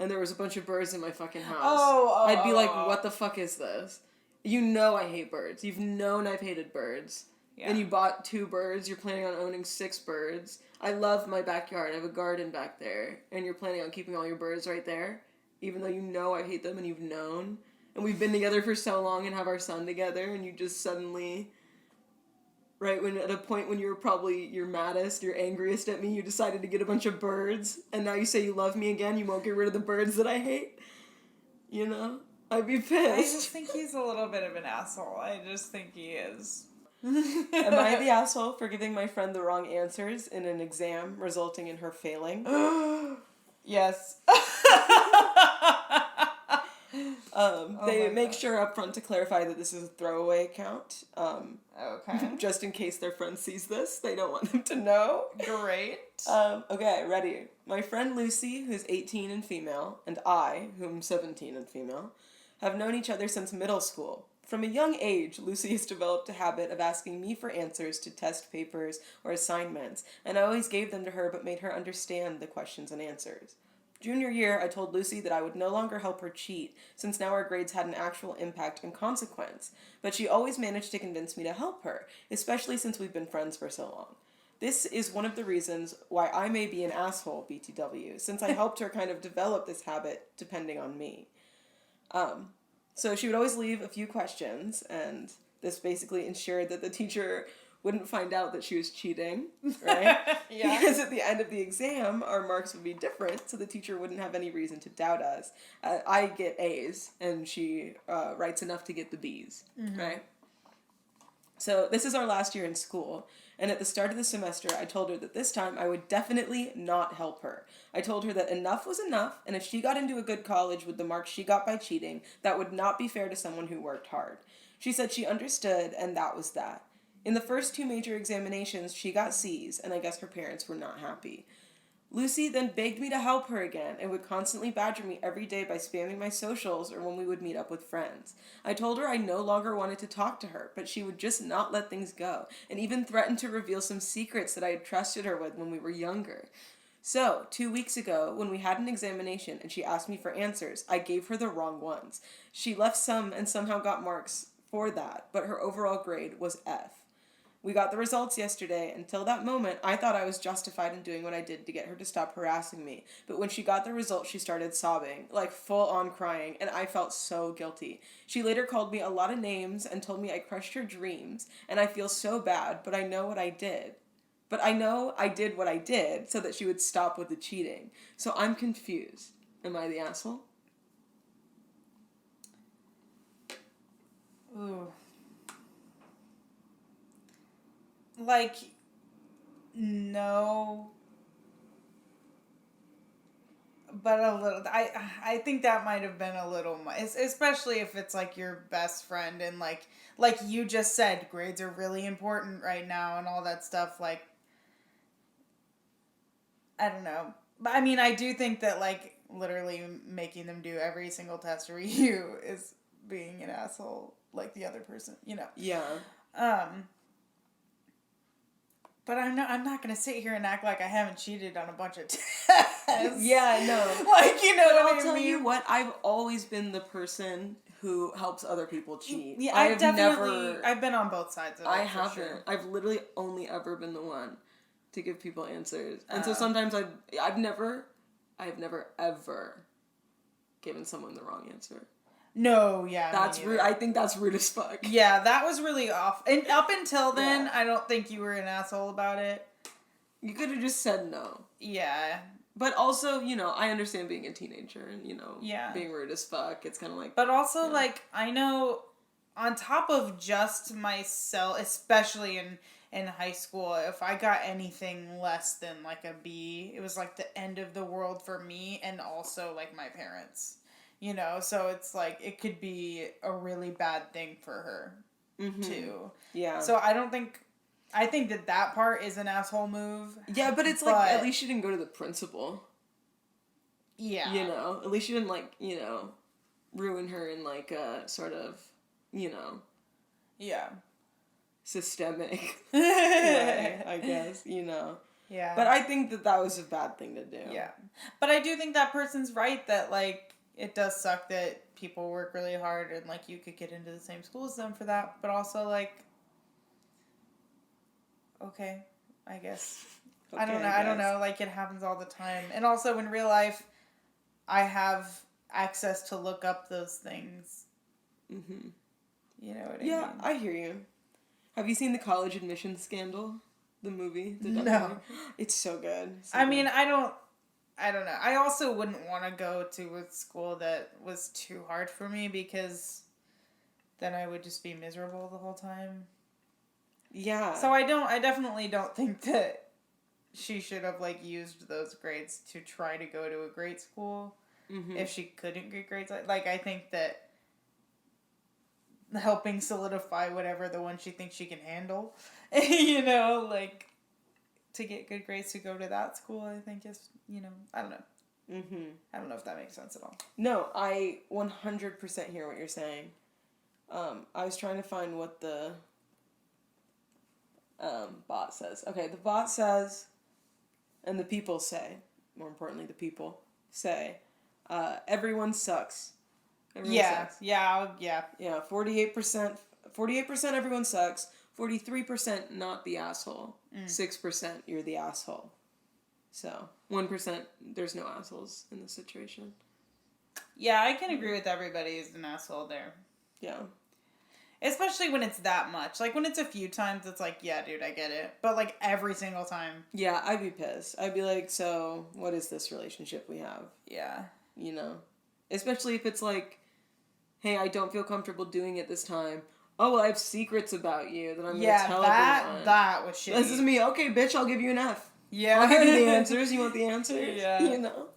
and there was a bunch of birds in my fucking house, I'd be like, what the fuck is this? You know I hate birds. You've known I've hated birds. Yeah. And you bought 2 birds. You're planning on owning 6 birds. I love my backyard. I have a garden back there. And you're planning on keeping all your birds right there. Even though you know I hate them and you've known. And we've been together for so long and have our son together. And you just suddenly, right, when at a point when you're probably your maddest, you're angriest at me, you decided to get a bunch of birds. And now you say you love me again. You won't get rid of the birds that I hate. You know? I'd be pissed. I just think he's a little bit of an asshole. I just think he is. Am I the asshole for giving my friend the wrong answers in an exam, resulting in her failing? Yes. They make sure up front to clarify that this is a throwaway account. Okay. Just in case their friend sees this, they don't want them to know. Great. Okay, ready. My friend Lucy, who's 18 and female, and I, whom 17 and female, have known each other since middle school. From a young age, Lucy has developed a habit of asking me for answers to test papers or assignments, and I always gave them to her but made her understand the questions and answers. Junior year, I told Lucy that I would no longer help her cheat, since now our grades had an actual impact and consequence, but she always managed to convince me to help her, especially since we've been friends for so long. This is one of the reasons why I may be an asshole, BTW, since I helped her kind of develop this habit depending on me. So she would always leave a few questions, and this basically ensured that the teacher wouldn't find out that she was cheating, right? Yeah. Because at the end of the exam, our marks would be different, so the teacher wouldn't have any reason to doubt us. I get A's, and she writes enough to get the B's, right? So this is our last year in school, and at the start of the semester, I told her that this time I would definitely not help her. I told her that enough was enough, and if she got into a good college with the marks she got by cheating, that would not be fair to someone who worked hard. She said she understood, and that was that. In the first 2 major examinations, she got C's, and I guess her parents were not happy. Lucy then begged me to help her again and would constantly badger me every day by spamming my socials or when we would meet up with friends. I told her I no longer wanted to talk to her, but she would just not let things go, and even threatened to reveal some secrets that I had trusted her with when we were younger. So, 2 weeks ago, when we had an examination and she asked me for answers, I gave her the wrong ones. She left some and somehow got marks for that, but her overall grade was F. We got the results yesterday. Until that moment, I thought I was justified in doing what I did to get her to stop harassing me. But when she got the results, she started sobbing, like full-on crying, and I felt so guilty. She later called me a lot of names and told me I crushed her dreams, and I feel so bad, but I know what I did. But I know I did what I did so that she would stop with the cheating. So I'm confused. Am I the asshole? Ooh. Like, no, but a little. I think that might have been a little much, especially if it's like your best friend and like you just said, grades are really important right now and all that stuff. Like, I don't know, but I mean, I do think that like literally making them do every single test or you is being an asshole, like the other person, you know. Yeah. But I'm not gonna sit here and act like I haven't cheated on a bunch of tests. Yeah, no. Like, you know but what I'll I tell mean? you what, I've always been the person who helps other people cheat. Yeah, I've never. I've been on both sides of it. I for haven't. Sure. I've literally only ever been the one to give people answers, and so sometimes I've never ever given someone the wrong answer. No, yeah. That's rude. I think that's rude as fuck. Yeah, that was really off. And up until then, I don't think you were an asshole about it. You could have just said no. Yeah. But also, you know, I understand being a teenager and, you know, Yeah. being rude as fuck. It's kind of like... But also, like, I know on top of just myself, especially in high school, if I got anything less than, like, a B, it was, like, the end of the world for me and also, like, my parents. You know, so it's like, it could be a really bad thing for her, too. Yeah. So I think that part is an asshole move. Yeah, but it's like, at least she didn't go to the principal. Yeah. You know, at least she didn't, like, you know, ruin her in, like, a sort of, you know... Yeah. Systemic way, I guess, you know. Yeah. But I think that was a bad thing to do. Yeah. But I do think that person's right that, like, it does suck that people work really hard and, like, you could get into the same school as them for that. But also, like, okay, I guess. Okay, I don't know. Like, it happens all the time. And also, in real life, I have access to look up those things. Mm-hmm. You know what I mean? Yeah, I hear you. Have you seen the college admissions scandal? The movie? The No. documentary? It's so good. So I mean, I don't know. I also wouldn't want to go to a school that was too hard for me because then I would just be miserable the whole time. Yeah. So I definitely don't think that she should have, like, used those grades to try to go to a great school. if she couldn't get grades. Like, I think that helping solidify whatever the one she thinks she can handle, you know, like, to get good grades to go to that school, I think is, you know, I don't know. I don't know if that makes sense at all. No, I 100% hear what you're saying. I was trying to find what the bot says. Okay, the bot says, and the people say, more importantly, the people say, everyone sucks. Everyone sucks. Yeah. 48% everyone sucks. 43% not the asshole. 6% you're the asshole. So 1% there's no assholes in this situation. Yeah, I can agree with everybody is an asshole there. Yeah. Especially when it's that much. Like, when it's a few times, it's like, yeah, dude, I get it. But, like, every single time. Yeah, I'd be pissed. I'd be like, so, what is this relationship we have? Yeah. You know? Especially if it's like, hey, I don't feel comfortable doing it this time. Oh, well, I have secrets about you that I'm going to tell everyone. That was shitty. This is me. Okay, bitch, I'll give you an F. Yeah. I'll give you the answers. You want the answers? Yeah. You know?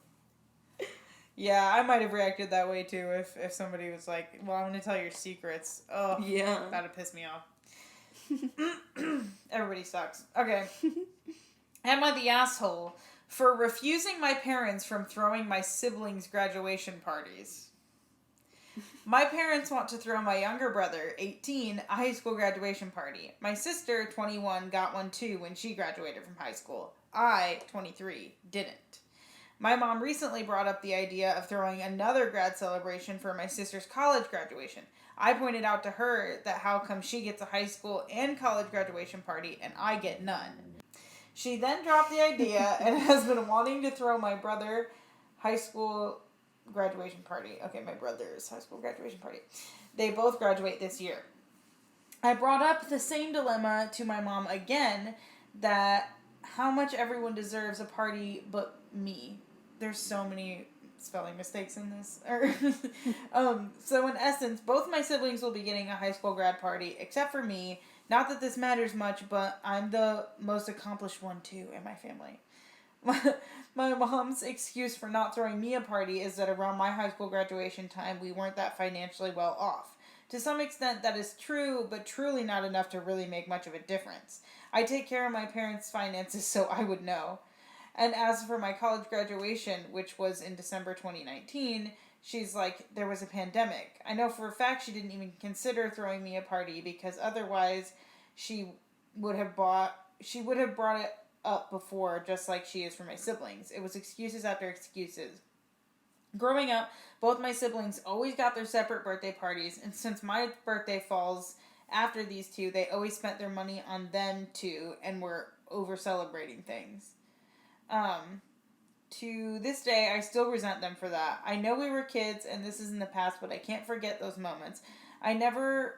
Yeah, I might have reacted that way too if somebody was like, well, I'm going to tell your secrets. Oh, yeah. That would piss me off. Everybody sucks. Okay. Am I the asshole for refusing my parents from throwing my siblings' graduation parties? My parents want to throw my younger brother, 18, a high school graduation party. My sister, 21, got one too when she graduated from high school. I, 23, didn't. My mom recently brought up the idea of throwing another grad celebration for my sister's college graduation. I pointed out to her that how come she gets a high school and college graduation party and I get none. She then dropped the idea and has been wanting to throw my brother high school graduation party. Okay, my brother's high school graduation party. They both graduate this year. I brought up the same dilemma to my mom again, that how much everyone deserves a party but me. There's so many spelling mistakes in this. So in essence, both my siblings will be getting a high school grad party, except for me. Not that this matters much, but I'm the most accomplished one too in my family. My mom's excuse for not throwing me a party is that around my high school graduation time, we weren't that financially well off. To some extent, that is true, but truly not enough to really make much of a difference. I take care of my parents' finances, so I would know. And as for my college graduation, which was in December 2019, she's like, there was a pandemic. I know for a fact she didn't even consider throwing me a party because otherwise she would have brought it up before, just like she is for my siblings. It was excuses after excuses. Growing up, both my siblings always got their separate birthday parties, and since my birthday falls after these two, they always spent their money on them too, and were over-celebrating things. To this day, I still resent them for that. I know we were kids, and this is in the past, but I can't forget those moments. I never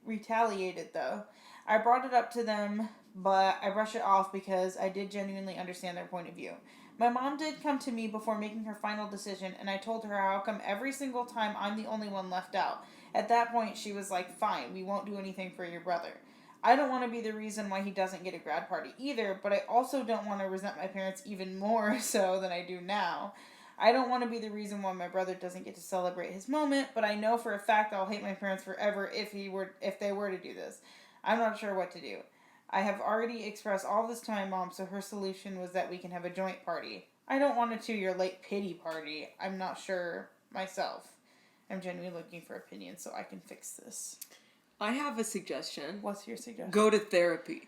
retaliated, though. I brought it up to them, but I brushed it off because I did genuinely understand their point of view. My mom did come to me before making her final decision, and I told her how come every single time I'm the only one left out. At that point, she was like, fine, we won't do anything for your brother. I don't want to be the reason why he doesn't get a grad party either, but I also don't want to resent my parents even more so than I do now. I don't want to be the reason why my brother doesn't get to celebrate his moment, but I know for a fact I'll hate my parents forever if they were to do this. I'm not sure what to do. I have already expressed all this to my mom, so her solution was that we can have a joint party. I don't want to your late pity party. I'm not sure myself. I'm genuinely looking for opinions so I can fix this. I have a suggestion. What's your suggestion? Go to therapy.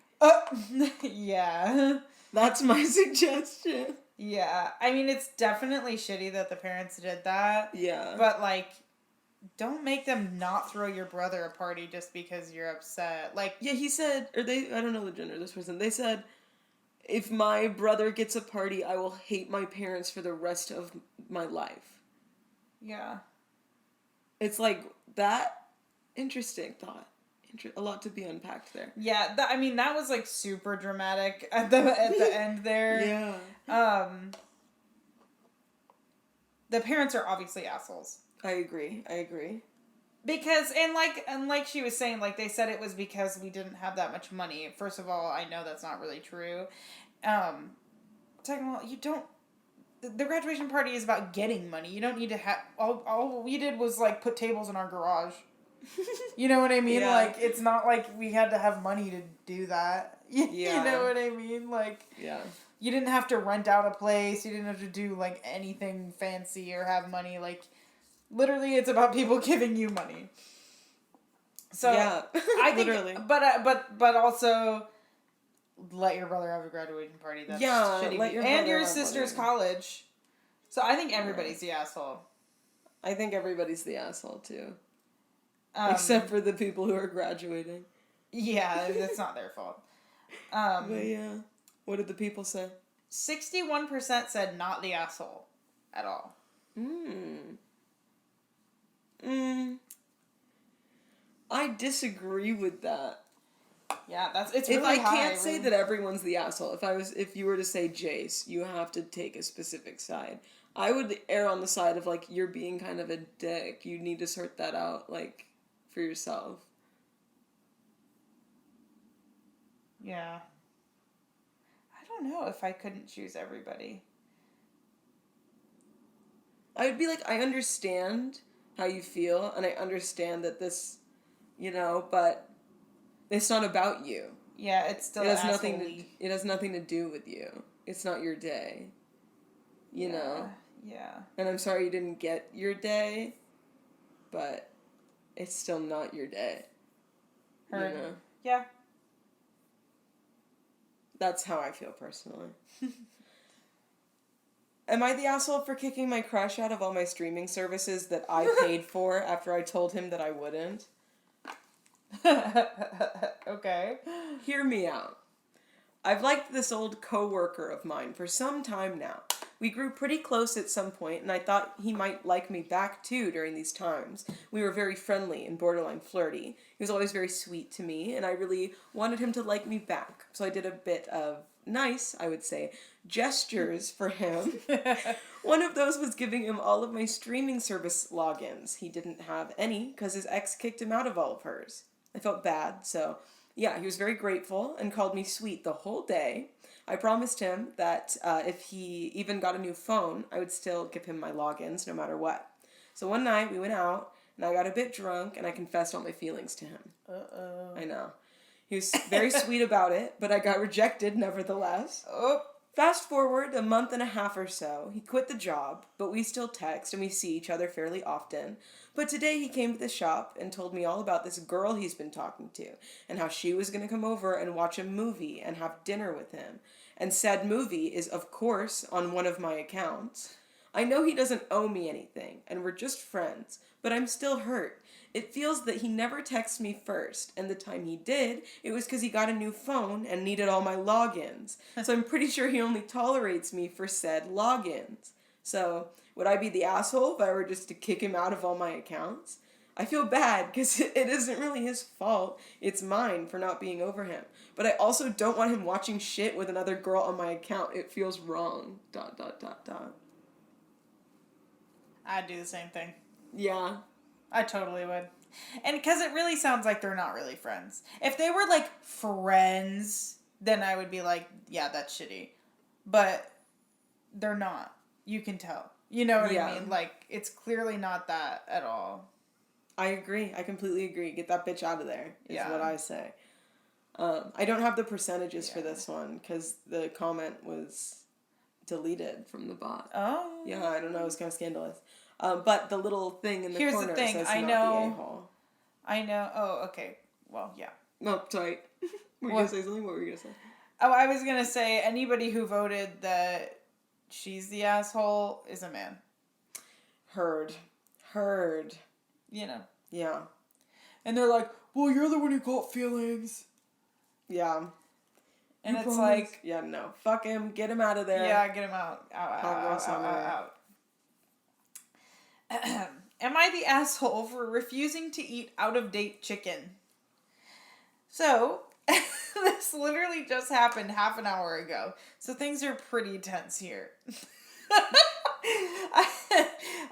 Yeah. That's my suggestion. Yeah. I mean, it's definitely shitty that the parents did that. Yeah. But, like, don't make them not throw your brother a party just because you're upset. Like, yeah, he said, I don't know the gender of this person. They said, if my brother gets a party, I will hate my parents for the rest of my life. Yeah. It's like that. Interesting thought. A lot to be unpacked there. Yeah, that was like super dramatic at the end there. Yeah. The parents are obviously assholes. I agree. Because and like she was saying, like they said it was because we didn't have that much money. First of all, I know that's not really true. Second of all, you don't the graduation party is about getting money. You don't need to have, all we did was, like, put tables in our garage. You know what I mean? Yeah. Like, it's not like we had to have money to do that. Yeah. You know what I mean? Like, Yeah. you didn't have to rent out a place. You didn't have to do, like, anything fancy or have money. Like, literally, it's about people giving you money. So, yeah. I think, Literally. but also, let your brother have a graduation party. That's shitty. Let your and brother your have sister's money. college. So, I think everybody's the asshole. I think everybody's the asshole, too. Except Except for the people who are graduating. Yeah, that's not their fault. But yeah. What did the people say? 61% said not the asshole at all. I disagree with that. Yeah, it's really if I high. can't say that everyone's the asshole, if you were to say Jayce, you have to take a specific side. I would err on the side of, like, you're being kind of a dick. You need to sort that out, like, for yourself. Yeah. I don't know if I couldn't choose everybody. I would be like, I understand how you feel, and I understand that this, but it's not about you. Yeah, it's still It has nothing to do with you. It's not your day. You know? Yeah. And I'm sorry you didn't get your day, but it's still not your day. Heard. You know? Yeah. That's how I feel personally. Am I the asshole for kicking my crush out of all my streaming services that I paid for after I told him that I wouldn't? Okay. Hear me out. I've liked this old coworker of mine for some time now. We grew pretty close at some point, and I thought he might like me back too during these times. We were very friendly and borderline flirty. He was always very sweet to me, and I really wanted him to like me back. So I did a bit of nice, I would say, gestures for him. One of those was giving him all of my streaming service logins. He didn't have any because his ex kicked him out of all of hers. I felt bad, so yeah, he was very grateful and called me sweet the whole day. I promised him that if he even got a new phone, I would still give him my logins no matter what. So one night we went out, and I got a bit drunk, and I confessed all my feelings to him. Uh-oh. I know. He was very sweet about it, but I got rejected nevertheless. Oh. Fast forward a month and a half or so, he quit the job, but we still text and we see each other fairly often. But today he came to the shop and told me all about this girl he's been talking to, and how she was going to come over and watch a movie and have dinner with him. And said movie is, of course, on one of my accounts. I know he doesn't owe me anything, and we're just friends, but I'm still hurt. It feels that he never texted me first, and the time he did, it was because he got a new phone and needed all my logins. So I'm pretty sure he only tolerates me for said logins. So, would I be the asshole if I were just to kick him out of all my accounts? I feel bad because it isn't really his fault. It's mine for not being over him. But I also don't want him watching shit with another girl on my account. It feels wrong. ... I'd do the same thing. Yeah. I totally would. And because it really sounds like they're not really friends. If they were, like, friends, then I would be like, yeah, that's shitty. But they're not. You can tell. You know what I mean? Like, it's clearly not that at all. I agree. I completely agree. Get that bitch out of there, is what I say. I don't have the percentages for this one, because the comment was deleted from the bot. Oh. Yeah, I don't know. It was kind of scandalous. But the little thing in the Here's corner the thing. says I not know. the a-hole. I know. Oh, okay. Well, yeah. No, sorry. Were you going to say something? What were you going to say? Oh, I was going to say anybody who voted that she's the asshole is a man. Heard. You know. Yeah. And they're like, well, you're the one who got feelings. Yeah. And you it's promise? like... Yeah, no. Fuck him. Get him out of there. Yeah, get him out. Out. Am I the asshole for refusing to eat out-of-date chicken? So, this literally just happened half an hour ago. So things are pretty tense here.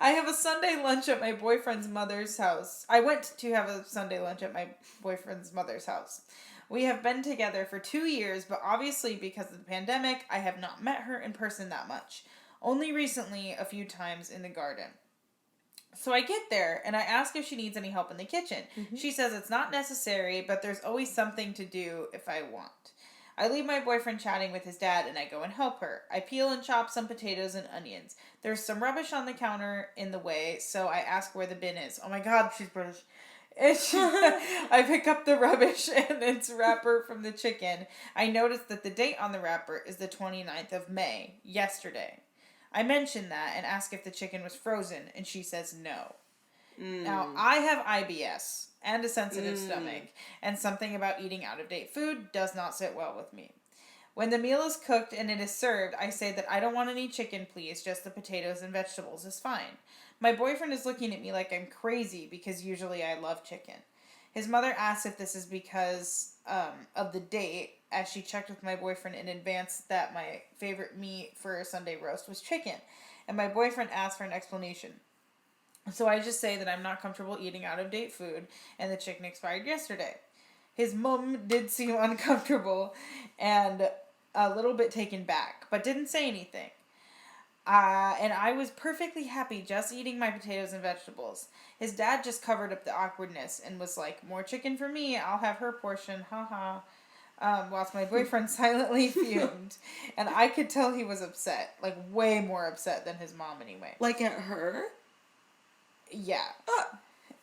I have a Sunday lunch at my boyfriend's mother's house. I went to have a Sunday lunch at my boyfriend's mother's house. We have been together for 2 years, but obviously because of the pandemic, I have not met her in person that much. Only recently, a few times in the garden. So I get there, and I ask if she needs any help in the kitchen. Mm-hmm. She says it's not necessary, but there's always something to do if I want. I leave my boyfriend chatting with his dad, and I go and help her. I peel and chop some potatoes and onions. There's some rubbish on the counter in the way, so I ask where the bin is. Oh my god, she's British. I pick up the rubbish and its wrapper from the chicken. I notice that the date on the wrapper is the 29th of May, yesterday. I mention that and ask if the chicken was frozen, and she says no. Now, I have IBS and a sensitive stomach, and something about eating out-of-date food does not sit well with me. When the meal is cooked and it is served, I say that I don't want any chicken, please, just the potatoes and vegetables is fine. My boyfriend is looking at me like I'm crazy because usually I love chicken. His mother asks if this is because of the date, as she checked with my boyfriend in advance that my favorite meat for a Sunday roast was chicken, and my boyfriend asked for an explanation. So I just say that I'm not comfortable eating out-of-date food, and the chicken expired yesterday. His mom did seem uncomfortable and a little bit taken back, but didn't say anything. And I was perfectly happy just eating my potatoes and vegetables. His dad just covered up the awkwardness and was like, more chicken for me, I'll have her portion, haha. Whilst my boyfriend silently fumed. And I could tell he was upset. Like, way more upset than his mom anyway. Like at her? Yeah.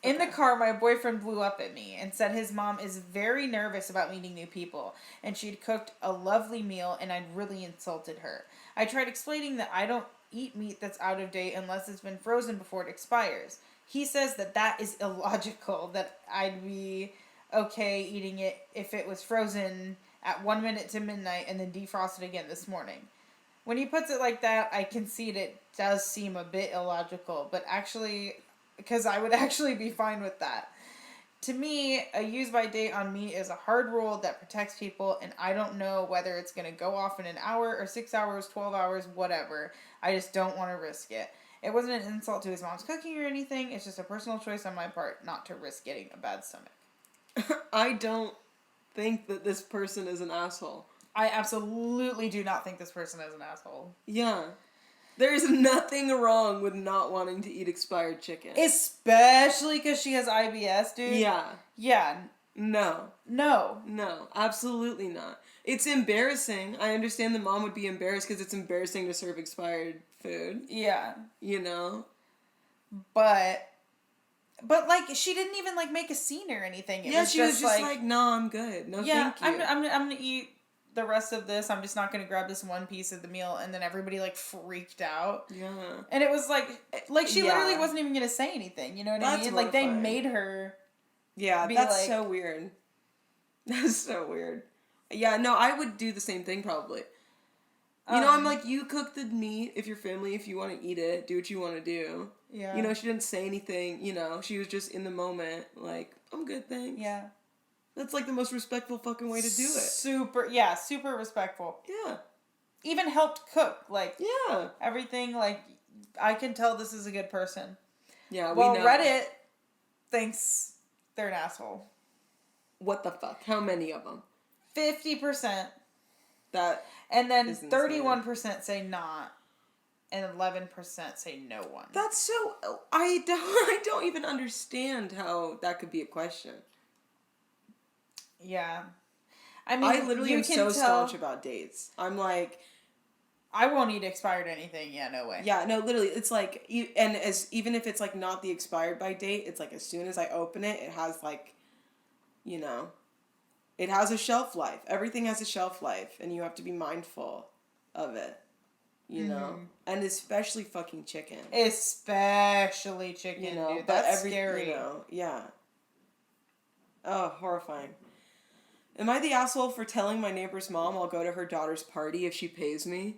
In the car, my boyfriend blew up at me and said his mom is very nervous about meeting new people, and she'd cooked a lovely meal and I'd really insulted her. I tried explaining that I don't eat meat that's out of date unless it's been frozen before it expires. He says that is illogical, that I'd be okay eating it if it was frozen at 1 minute to midnight and then defrosted again this morning. When he puts it like that, I concede it does seem a bit illogical, but actually, because I would actually be fine with that. To me, a use by date on meat is a hard rule that protects people, and I don't know whether it's going to go off in an hour or 6 hours, 12 hours, whatever. I just don't want to risk it. It wasn't an insult to his mom's cooking or anything. It's just a personal choice on my part not to risk getting a bad stomach. I don't think that this person is an asshole. I absolutely do not think this person is an asshole. Yeah. There's nothing wrong with not wanting to eat expired chicken. Especially because she has IBS, dude. Yeah. Yeah. No. No. No. Absolutely not. It's embarrassing. I understand the mom would be embarrassed because it's embarrassing to serve expired food. Yeah. You know? But like, she didn't even, like, make a scene or anything. She was just like, no, I'm good. No, thank you. I'm gonna eat the rest of this. I'm just not gonna grab this one piece of the meal. And then everybody, like, freaked out. Yeah. And it was like she literally wasn't even gonna say anything. You know what I mean? Like, they made her. Yeah, that's so weird. That's so weird. Yeah, no, I would do the same thing probably. You know, I'm like, you cook the meat if your family, if you want to eat it, do what you want to do. Yeah. You know, she didn't say anything, you know, she was just in the moment, like, I'm good, thanks. Yeah. That's like the most respectful fucking way to do it. Super respectful. Yeah. Even helped cook, like, yeah. Everything, like, I can tell this is a good person. Yeah, we know. Reddit thinks they're an asshole. What the fuck? How many of them? 50%. And then 31% say not, and 11% say no one. That's so... I don't even understand how that could be a question. Yeah. I mean, I literally am so staunch about dates. I'm like... I won't eat expired anything. Yeah, no way. Yeah, no, literally. It's like... even if it's like not the expired by date, it's like as soon as I open it, it has like... You know... It has a shelf life. Everything has a shelf life, and you have to be mindful of it. You know? And especially fucking chicken. Especially chicken, you know, dude. That's scary. You know, yeah. Oh, horrifying. Am I the asshole for telling my neighbor's mom I'll go to her daughter's party if she pays me?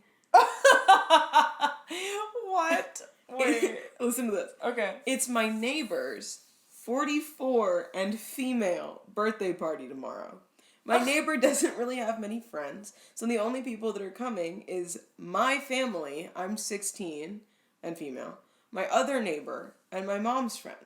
What? Wait. Listen to this. Okay. It's my neighbor's 44 and female birthday party tomorrow. My neighbor doesn't really have many friends, so the only people that are coming is my family, I'm 16 and female, my other neighbor, and my mom's friend.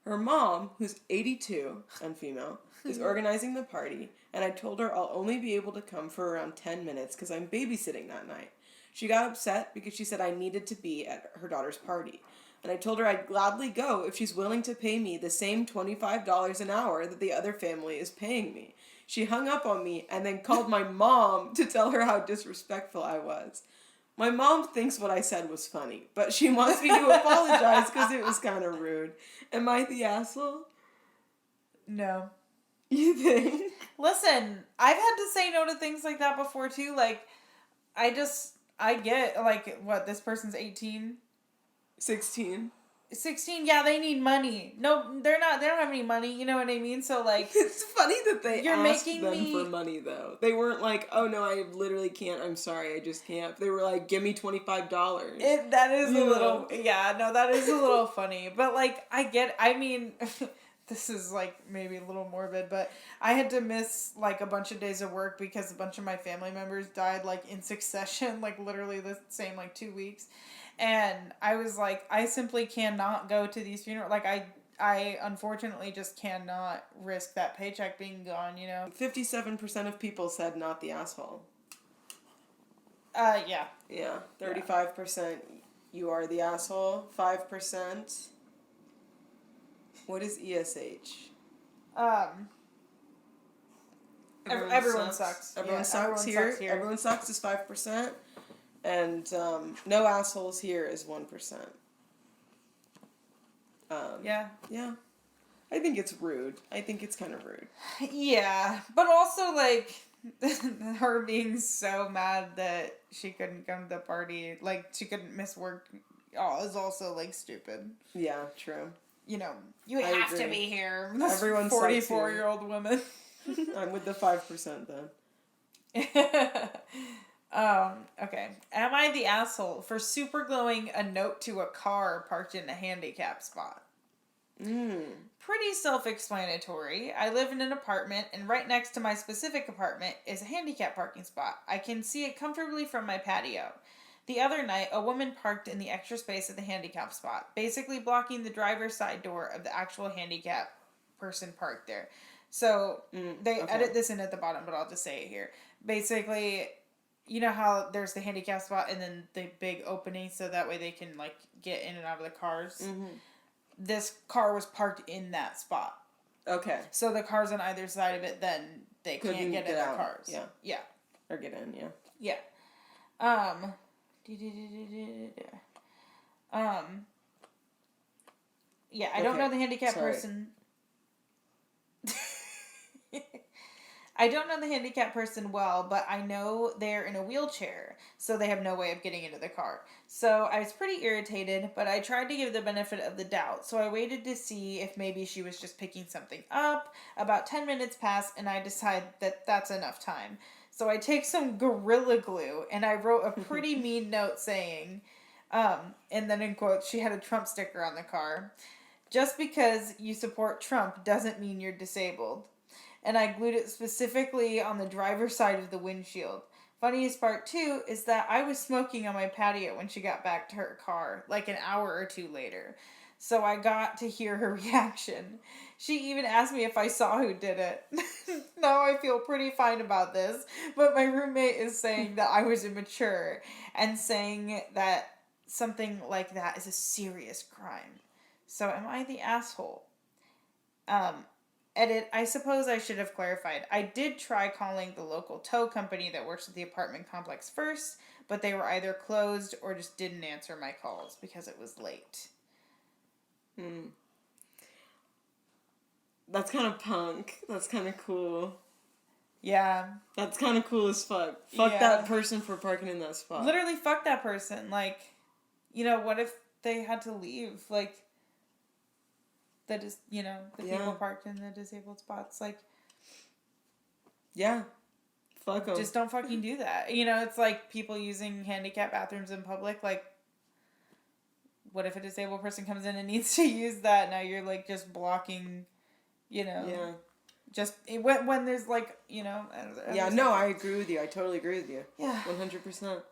Her mom, who's 82 and female, is organizing the party, and I told her I'll only be able to come for around 10 minutes because I'm babysitting that night. She got upset because she said I needed to be at her daughter's party. And I told her I'd gladly go if she's willing to pay me the same $25 an hour that the other family is paying me. She hung up on me and then called my mom to tell her how disrespectful I was. My mom thinks what I said was funny, but she wants me to apologize because it was kind of rude. Am I the asshole? No. You think? Listen, I've had to say no to things like that before too. Like, I get, like, what, this person's 18? 16. 16, yeah, they need money. No, they don't have any money, you know what I mean? So, like... It's funny that they you're asked making them me... for money, though. They weren't like, oh, no, I literally can't. I'm sorry, I just can't. They were like, give me $25. That is a little... Yeah, no, that is a little funny. But, like, I mean... This is, like, maybe a little morbid, but I had to miss, like, a bunch of days of work because a bunch of my family members died, like, in succession, like, literally the same, like, 2 weeks. And I was like, I simply cannot go to these funerals. Like, I unfortunately just cannot risk that paycheck being gone, you know? 57% of people said not the asshole. Yeah. Yeah. 35% you are the asshole. 5%. What is ESH? Everyone sucks. Everyone Yeah, sucks here. Everyone sucks is 5%. And no assholes here is 1%. Yeah. Yeah. I think it's rude. I think it's kind of rude. Yeah. But also, like, her being so mad that she couldn't come to the party, like, she couldn't miss work, is also, like, stupid. Yeah, true. You know, you have to be here. Everyone's 44-year-old woman. I'm with the 5% then. Okay. Am I the asshole for super gluing a note to a car parked in a handicap spot? Pretty self-explanatory. I live in an apartment, and right next to my specific apartment is a handicap parking spot. I can see it comfortably from my patio. The other night, a woman parked in the extra space of the handicap spot, basically blocking the driver's side door of the actual handicap person parked there. So, they edit this in at the bottom, but I'll just say it here. Basically, you know how there's the handicap spot and then the big opening so that way they can, like, get in and out of the cars? Mm-hmm. This car was parked in that spot. Okay. So the cars on either side of it, then they can't get in their cars. Yeah. Yeah. Or get in, yeah. Yeah. Yeah, I don't know the handicapped person. I don't know the handicapped person well, but I know they're in a wheelchair, so they have no way of getting into the car. So I was pretty irritated, but I tried to give the benefit of the doubt. So I waited to see if maybe she was just picking something up. About 10 minutes passed, and I decide that that's enough time. So I take some Gorilla Glue, and I wrote a pretty mean note saying, and then in quotes, she had a Trump sticker on the car. Just because you support Trump doesn't mean you're disabled. And I glued it specifically on the driver's side of the windshield. Funniest part, too, is that I was smoking on my patio when she got back to her car, like an hour or two later. So I got to hear her reaction. She even asked me if I saw who did it. Now I feel pretty fine about this, but my roommate is saying that I was immature and saying that something like that is a serious crime. So am I the asshole? Edit, I suppose I should have clarified. I did try calling the local tow company that works at the apartment complex first, but they were either closed or just didn't answer my calls because it was late. That's kind of punk. That's kind of cool. Yeah. That's kind of cool as fuck. Fuck that person for parking in that spot. Literally fuck that person. Like, you know, what if they had to leave? Like, that is, you know, the people parked in the disabled spots. Like, yeah. Fuck them. Just don't fucking do that. You know, it's like people using handicapped bathrooms in public. Like, what if a disabled person comes in and needs to use that? Now you're, like, just blocking, you know. Yeah. Just, when there's, like, you know. Yeah, no, I agree with you. I totally agree with you. Yeah. 100%.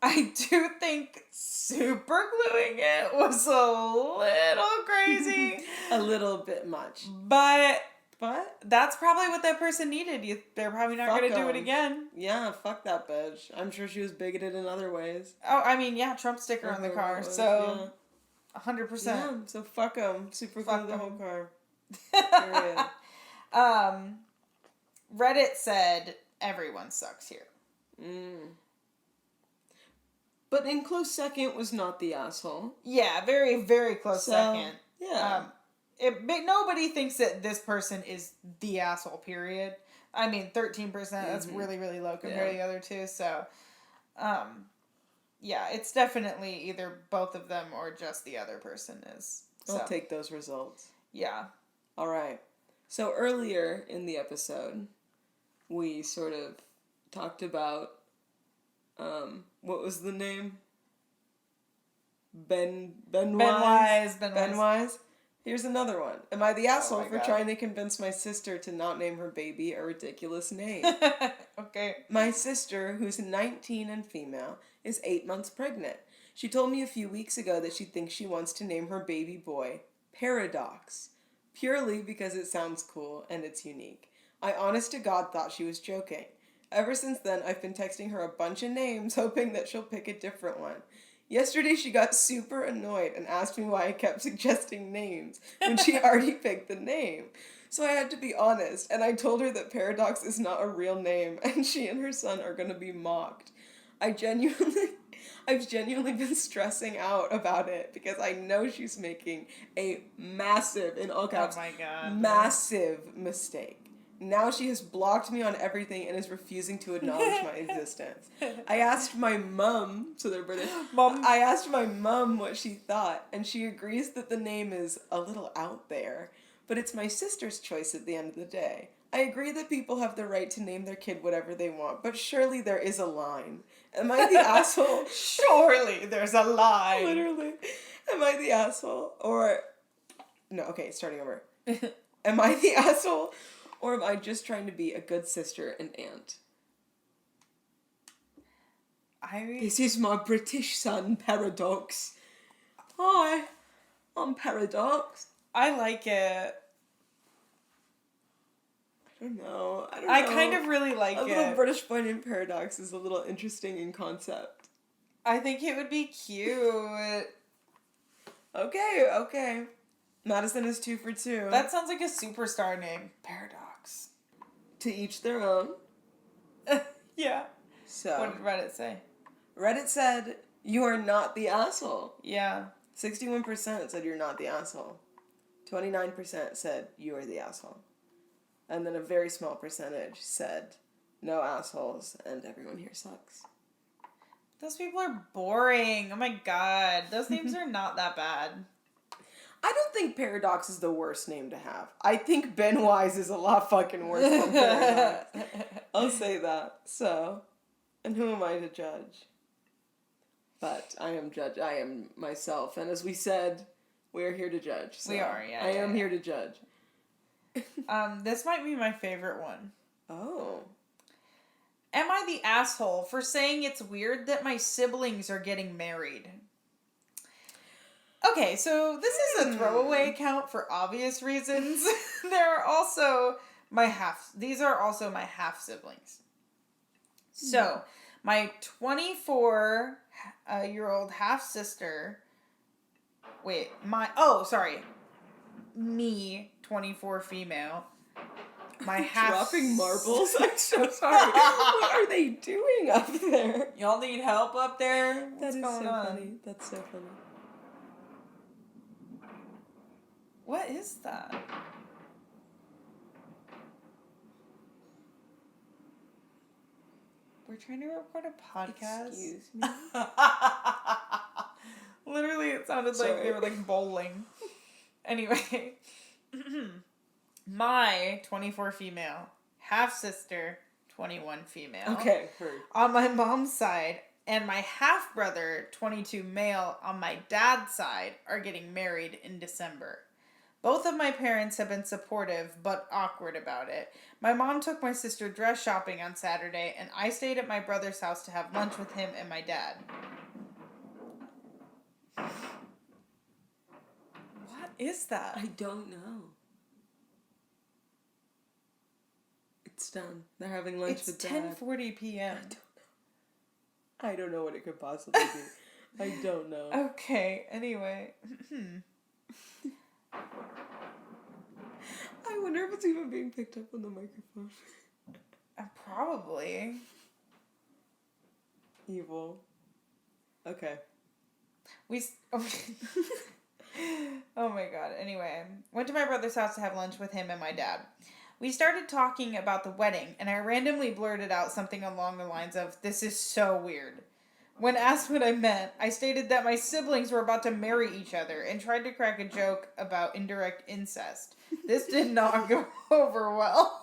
I do think super gluing it was a little crazy. A little bit much. But What? That's probably what that person needed. They're probably not going to do it again. Yeah, fuck that bitch. I'm sure she was bigoted in other ways. Oh, I mean, yeah, Trump sticker on the car, so 100%. Yeah, so fuck them. Super glue the whole car. Period. Reddit said everyone sucks here. But in close second was not the asshole. Yeah, very, very close second. Yeah. Nobody thinks that this person is the asshole, period. I mean, 13%, that's really, really low compared to the other two. So, yeah, it's definitely either both of them or just the other person is. So. I'll take those results. Yeah. All right. So earlier in the episode, we sort of talked about, what was the name? Ben Wise. Here's another one. Am I the asshole for trying to convince my sister to not name her baby a ridiculous name? Okay. My sister, who's 19 and female, is 8 months pregnant. She told me a few weeks ago that she thinks she wants to name her baby boy Paradox, purely because it sounds cool and it's unique. I honest to God thought she was joking. Ever since then, I've been texting her a bunch of names, hoping that she'll pick a different one. Yesterday, she got super annoyed and asked me why I kept suggesting names when she already picked the name. So I had to be honest, and I told her that Paradox is not a real name, and she and her son are going to be mocked. I've genuinely been stressing out about it because I know she's making a massive, in all caps, massive mistake. Now she has blocked me on everything and is refusing to acknowledge my existence. I asked my mum, so they're British, I asked my mum what she thought, and she agrees that the name is a little out there, but it's my sister's choice at the end of the day. I agree that people have the right to name their kid whatever they want, but surely there is a line. Am I the asshole? Surely there's a line. Literally. Am I the asshole? Or, no, okay, starting over. Am I the asshole? Or am I just trying to be a good sister and aunt? This is my British son, Paradox. Hi, I'm Paradox. I like it. I don't know. I kind of really like it. A little British boy named Paradox is a little interesting in concept. I think it would be cute. Okay. Madison is 2 for 2. That sounds like a superstar name. Paradox. To each their own. Yeah. So. What did Reddit say? Reddit said, you are not the asshole. Yeah. 61% said you're not the asshole. 29% said you are the asshole. And then a very small percentage said, no assholes, and everyone here sucks. Those people are boring. Oh my god. Those names are not that bad. I don't think Paradox is the worst name to have. I think Ben Wise is a lot fucking worse than Paradox. I'll say that. So, and who am I to judge? But I am myself. And as we said, we are here to judge. So we are, yeah. I am here to judge. This might be my favorite one. Oh. Am I the asshole for saying it's weird that my siblings are getting married? Okay, so this is a throwaway account for obvious reasons. These are also my half siblings. So, my 24-year-old half sister. Me, 24 female. My half. Dropping marbles? I'm so sorry. What are they doing up there? Y'all need help up there? What's going on? Funny. That's so funny. What is that? We're trying to record a podcast. Excuse me. Literally, it sounded like they were like bowling. Anyway, my 24 female half sister, 21 female. Okay, heard. On my mom's side, and my half brother, 22 male, on my dad's side, are getting married in December. Both of my parents have been supportive, but awkward about it. My mom took my sister dress shopping on Saturday, and I stayed at my brother's house to have lunch with him and my dad. What is that? I don't know. It's done. They're having lunch It's with Dad. 10:40 p.m. I don't know what it could possibly be. I don't know. Okay, anyway. I wonder if it's even being picked up on the microphone. Probably. Evil. Okay. Oh my god. Anyway, went to my brother's house to have lunch with him and my dad. We started talking about the wedding, and I randomly blurted out something along the lines of, "This is so weird." When asked what I meant, I stated that my siblings were about to marry each other and tried to crack a joke about indirect incest. This did not go over well.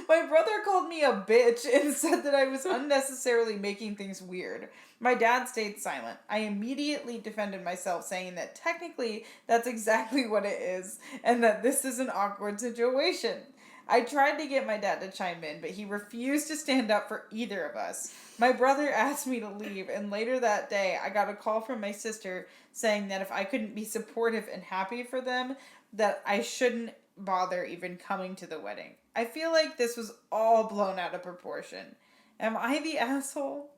My brother called me a bitch and said that I was unnecessarily making things weird. My dad stayed silent. I immediately defended myself, saying that technically that's exactly what it is, and that this is an awkward situation. I tried to get my dad to chime in, but he refused to stand up for either of us. My brother asked me to leave, and later that day, I got a call from my sister saying that if I couldn't be supportive and happy for them, that I shouldn't bother even coming to the wedding. I feel like this was all blown out of proportion. Am I the asshole?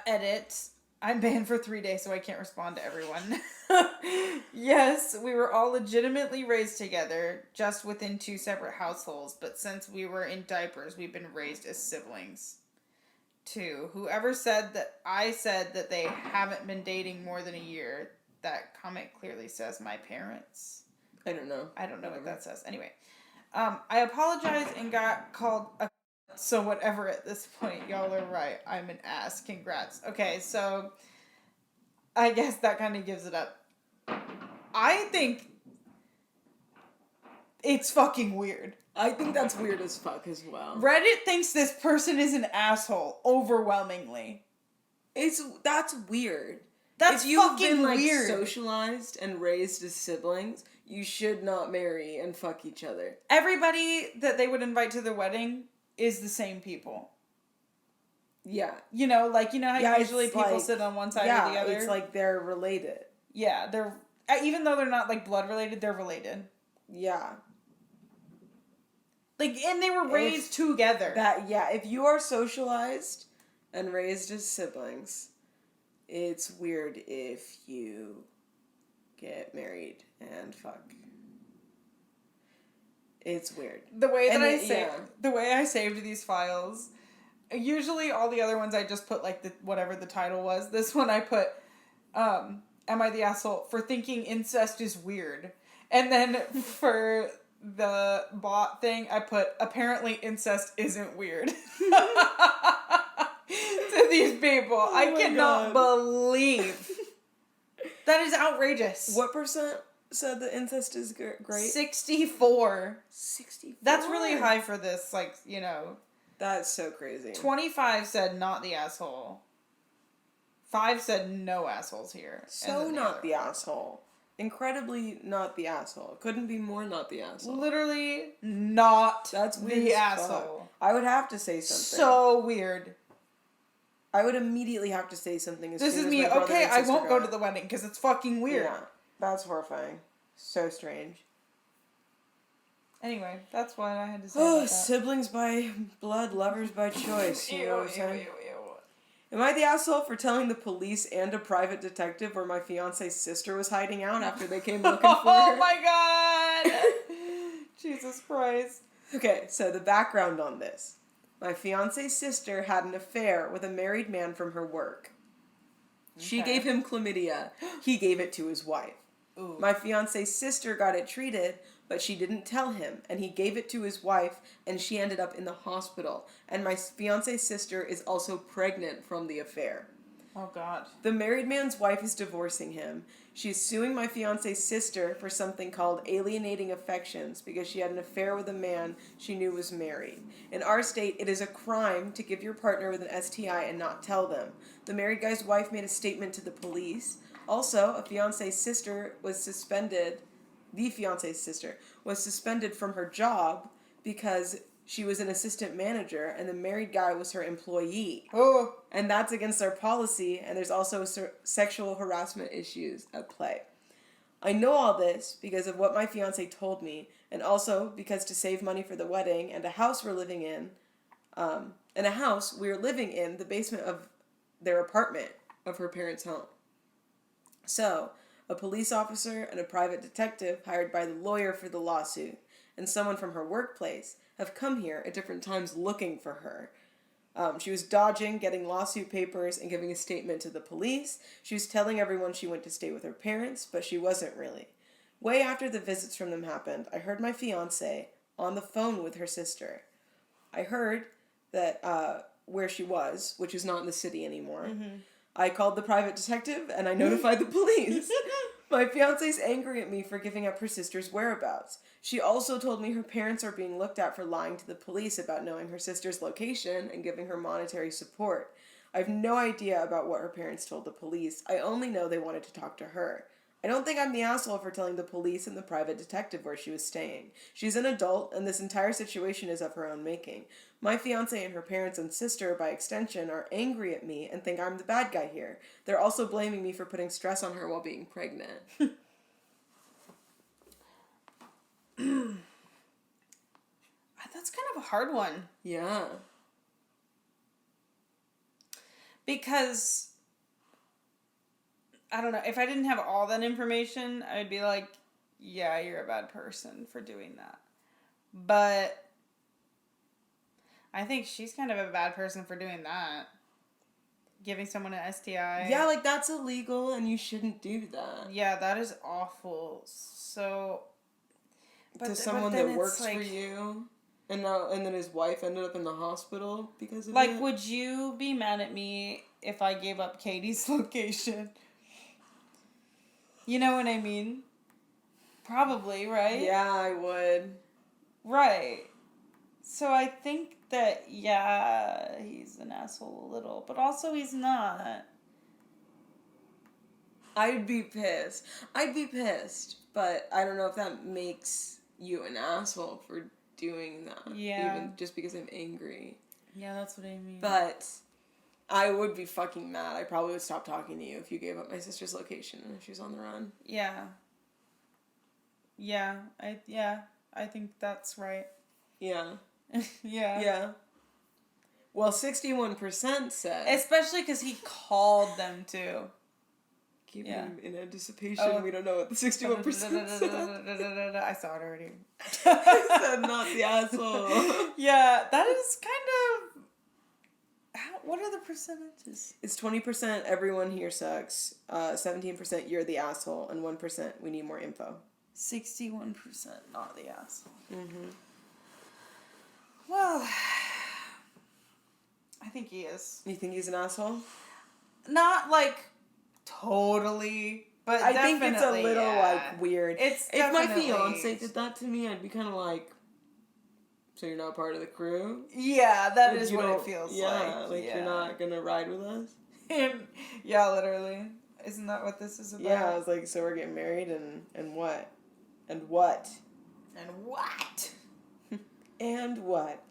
Edit. I'm banned for 3 days, so I can't respond to everyone. Yes, we were all legitimately raised together, just within 2 separate households, but since we were in diapers, we've been raised as siblings. 2. Whoever said that I said that they haven't been dating more than a year, that comment clearly says my parents. I don't know. I don't know what that says. Anyway, I apologized and got called a so whatever at this point. Y'all are right. I'm an ass. Congrats. Okay, so I guess that kind of gives it up. I think it's fucking weird. I think that's weird as fuck as well. Reddit thinks this person is an asshole, overwhelmingly. That's weird. That's if you've fucking been, like, weird. socialized and raised as siblings, you should not marry and fuck each other. Everybody that they would invite to their wedding is the same people. Yeah. You know how usually people like, sit on one side or the other? It's like they're related. Yeah, they're... Even though they're not, like, blood related, they're related. Yeah. Like, and they were raised together. If you are socialized and raised as siblings, it's weird if you get married and fuck. It's weird. The way I saved these files, usually all the other ones I just put like whatever the title was. This one I put, am I the asshole for thinking incest is weird? And then for the bot thing, I put apparently incest isn't weird. To these people. I cannot believe. That is outrageous. What percent said the incest is great? 64. 64? That's really high for this, That's so crazy. 25 said not the asshole. 5 said no assholes here. So not the asshole. Incredibly not the asshole. Couldn't be more not the asshole. Literally not That's the asshole. I would have to say something. So weird. I would immediately have to say something This is me. Okay, I won't go to the wedding because it's fucking weird. Yeah, that's horrifying. So strange. Anyway, that's what I had to say about that. Siblings by blood, lovers by choice. You know what I'm saying? Ew. Am I the asshole for telling the police and a private detective where my fiance's sister was hiding out after they came looking for her? Oh my god! Jesus Christ. Okay, so the background on this. My fiance's sister had an affair with a married man from her work. She gave him chlamydia. He gave it to his wife. Ooh. My fiance's sister got it treated, but she didn't tell him, and he gave it to his wife, and she ended up in the hospital. And my fiance's sister is also pregnant from the affair. Oh, God. The married man's wife is divorcing him. She's suing my fiance's sister for something called alienating affections because she had an affair with a man she knew was married. In our state, it is a crime to give your partner with an STI and not tell them. The married guy's wife made a statement to the police. Also, the fiance's sister was suspended from her job because she was an assistant manager and the married guy was her employee. Oh. And that's against our policy, and there's also sexual harassment issues at play. I know all this because of what my fiance told me, and also because to save money for the wedding and a house we're living in, the basement of their apartment of her parents' home. So, a police officer and a private detective hired by the lawyer for the lawsuit, and someone from her workplace have come here at different times looking for her. She was dodging getting lawsuit papers and giving a statement to the police. She was telling everyone she went to stay with her parents, but she wasn't really. Way after the visits from them happened, I heard my fiancé on the phone with her sister. I heard that where she was, which is not in the city anymore. Mm-hmm. I called the private detective and I notified the police. My fiance's angry at me for giving up her sister's whereabouts. She also told me her parents are being looked at for lying to the police about knowing her sister's location and giving her monetary support. I have no idea about what her parents told the police. I only know they wanted to talk to her. I don't think I'm the asshole for telling the police and the private detective where she was staying. She's an adult, and this entire situation is of her own making. My fiancé and her parents and sister, by extension, are angry at me and think I'm the bad guy here. They're also blaming me for putting stress on her while being pregnant. That's kind of a hard one. Yeah. Because, I don't know, if I didn't have all that information, I'd be like, yeah, you're a bad person for doing that. But I think she's kind of a bad person for doing that. Giving someone an STI. Yeah, like, that's illegal and you shouldn't do that. Yeah, that is awful. So... to someone that works for you, and then his wife ended up in the hospital because of it. Like, would you be mad at me if I gave up Katie's location? You know what I mean? Probably, right? Yeah, I would. Right. So I think that, yeah, he's an asshole a little, but also he's not. I'd be pissed, but I don't know if that makes you an asshole for doing that. Yeah. Even just because I'm angry. Yeah, that's what I mean. But I would be fucking mad. I probably would stop talking to you if you gave up my sister's location and if she was on the run. Yeah. I think that's right. Yeah. Yeah. Yeah. Well, 61% said. Especially because he called them too. Keeping him in anticipation. We don't know what the 61% said. I saw it already. I said not the asshole. Yeah, that is kind of... what are the percentages? It's 20% everyone here sucks, 17% you're the asshole, and 1% we need more info. 61% not the asshole. Mm-hmm. Well, I think he is. You think he's an asshole? Not like totally, but I think it's a little like weird. It's if my fiance did that to me, I'd be kind of like, so you're not part of the crew? Yeah, that is what it feels like. Yeah, like you're not gonna ride with us? Yeah, literally. Isn't that what this is about? Yeah, I was like, so we're getting married and what? And what? And what? And what?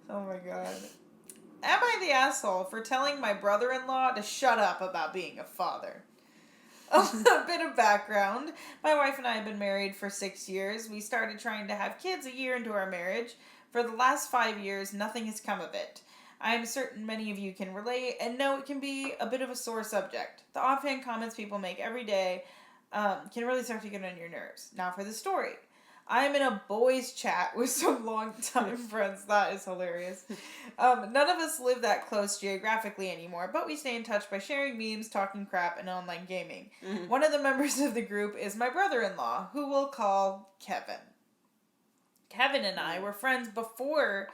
Oh my god. Am I the asshole for telling my brother-in-law to shut up about being a father? A bit of background. My wife and I have been married for 6 years. We started trying to have kids a year into our marriage. For the last 5 years, nothing has come of it. I am certain many of you can relate and know it can be a bit of a sore subject. The offhand comments people make every day can really start to get on your nerves. Now for the story. I am in a boys' chat with some longtime friends. That is hilarious. None of us live that close geographically anymore, but we stay in touch by sharing memes, talking crap, and online gaming. Mm-hmm. One of the members of the group is my brother-in-law, who we'll call Kevin. Kevin and I were friends before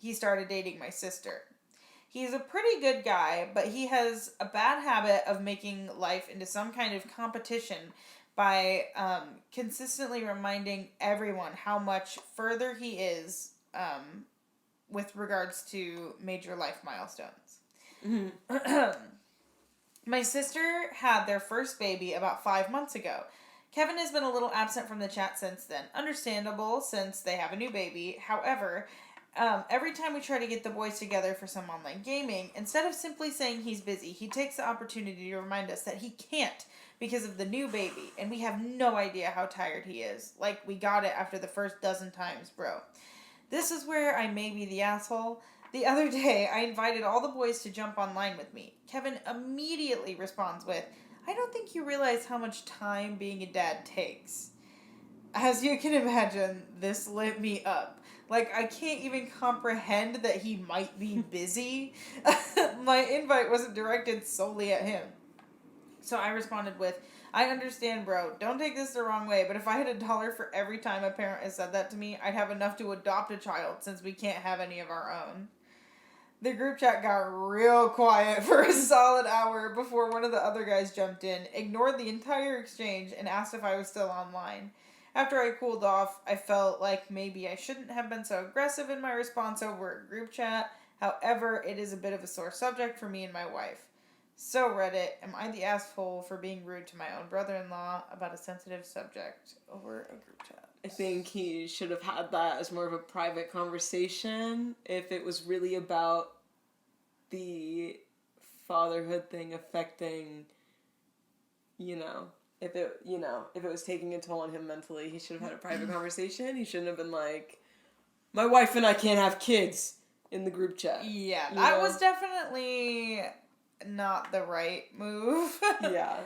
he started dating my sister. He's a pretty good guy, but he has a bad habit of making life into some kind of competition by consistently reminding everyone how much further he is with regards to major life milestones. Mm-hmm. My sister had their first baby about 5 months ago. Kevin has been a little absent from the chat since then. Understandable, since they have a new baby. However, Every time we try to get the boys together for some online gaming, instead of simply saying he's busy, he takes the opportunity to remind us that he can't because of the new baby, and we have no idea how tired he is. Like, we got it after the first dozen times, bro. This is where I may be the asshole. The other day, I invited all the boys to jump online with me. Kevin immediately responds with, I don't think you realize how much time being a dad takes. As you can imagine, this lit me up. Like, I can't even comprehend that he might be busy. My invite wasn't directed solely at him. So I responded with, I understand, bro. Don't take this the wrong way, but if I had $1 for every time a parent has said that to me, I'd have enough to adopt a child since we can't have any of our own. The group chat got real quiet for a solid hour before one of the other guys jumped in, ignored the entire exchange, and asked if I was still online. After I cooled off, I felt like maybe I shouldn't have been so aggressive in my response over a group chat. However, it is a bit of a sore subject for me and my wife. So Reddit, am I the asshole for being rude to my own brother-in-law about a sensitive subject over a group chat? I think he should have had that as more of a private conversation if it was really about the fatherhood thing affecting, if it was taking a toll on him mentally, he should have had a private conversation. He shouldn't have been like, my wife and I can't have kids in the group chat. Yeah, that was definitely not the right move. Yeah.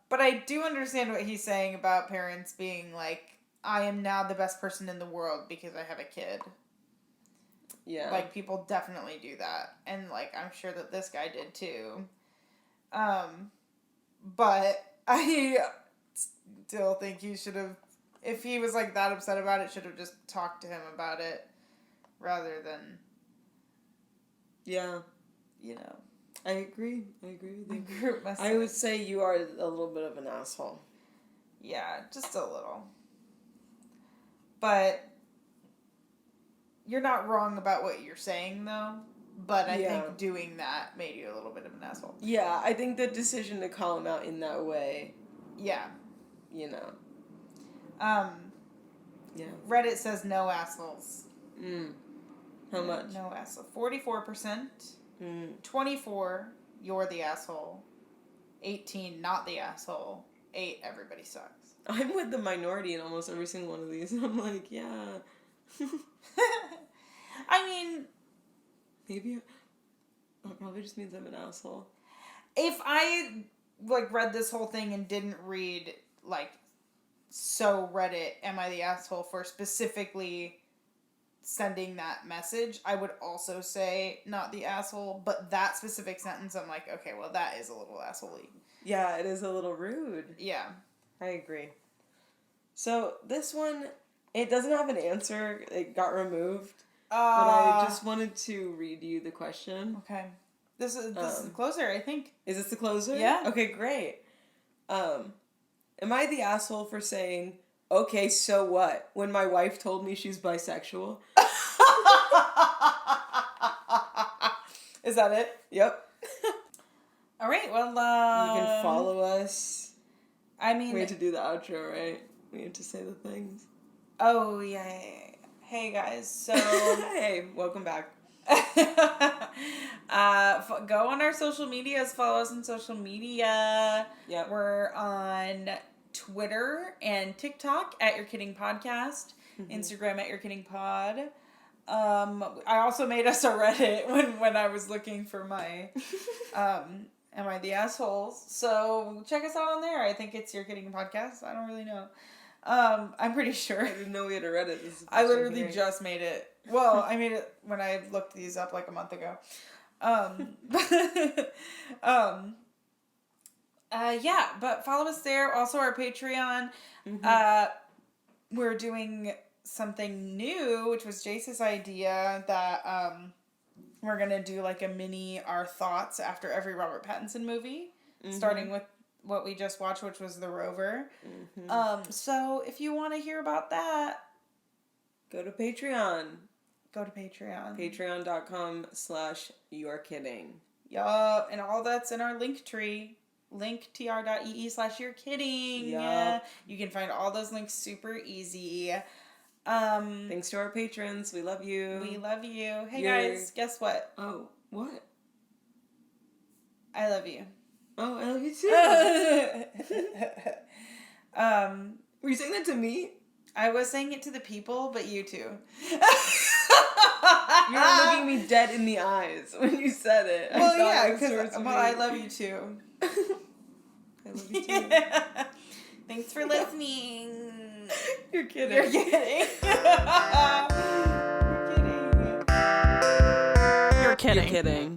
But I do understand what he's saying about parents being like, I am now the best person in the world because I have a kid. Yeah. Like, people definitely do that. And, like, I'm sure that this guy did too. But I still think he should have, if he was, like, that upset about it, should have just talked to him about it rather than, Yeah. I agree with you. Group message. I would say you are a little bit of an asshole. Yeah, just a little. But you're not wrong about what you're saying, though. But I think doing that made you a little bit of an asshole. Yeah, I think the decision to call him out in that way. Yeah. Yeah. Reddit says no assholes. How much? No asshole. 44%. 24, you're the asshole. 18, not the asshole. 8, everybody sucks. I'm with the minority in almost every single one of these. I'm like, yeah. I mean, maybe that probably just means I'm an asshole. If I, like, read this whole thing and didn't read, like, so Reddit, am I the asshole for specifically sending that message, I would also say not the asshole, but that specific sentence, I'm like, okay, well, that is a little asshole-y. Yeah, it is a little rude. Yeah. I agree. So, this one, it doesn't have an answer. It got removed. But I just wanted to read you the question. Okay. This is the closer, I think. Is this the closer? Yeah. Okay, great. Am I the asshole for saying, okay, so what? When my wife told me she's bisexual? Is that it? Yep. All right, well, you can follow us. I mean, we have to do the outro, right? We have to say the things. Oh, yeah. Hey, guys, so... Hey, welcome back. Go on our social medias. Follow us on social media. Yep. We're on Twitter and TikTok at Your Kidding Podcast. Instagram at Your Kidding Pod. I also made us a Reddit when I was looking for my Am I the Assholes? So check us out on there. I think it's Your Kidding Podcast. I don't really know. I'm pretty sure. I didn't know we had a Reddit. I literally just made it. Well, I made it when I looked these up like a month ago. Yeah, but follow us there. Also our Patreon. We're doing something new, which was Jayce's idea, that we're gonna do like a mini our thoughts after every Robert Pattinson movie, starting with what we just watched, which was The Rover. So if you want to hear about that, go to Patreon. Patreon.com/yourkidding. Yup, and all that's in our link tree. linktr.ee/yourkidding. Yup. You can find all those links super easy. Thanks to our patrons. We love you. We love you. Hey, guys, guess what? Oh, what? I love you. Oh, I love you too. Were you saying that to me? I was saying it to the people, but you too. You were looking me dead in the eyes when you said it. Well, yeah, because I love you too. I love you too. Yeah. Thanks for listening. You're kidding. You're kidding. You're kidding. You're kidding.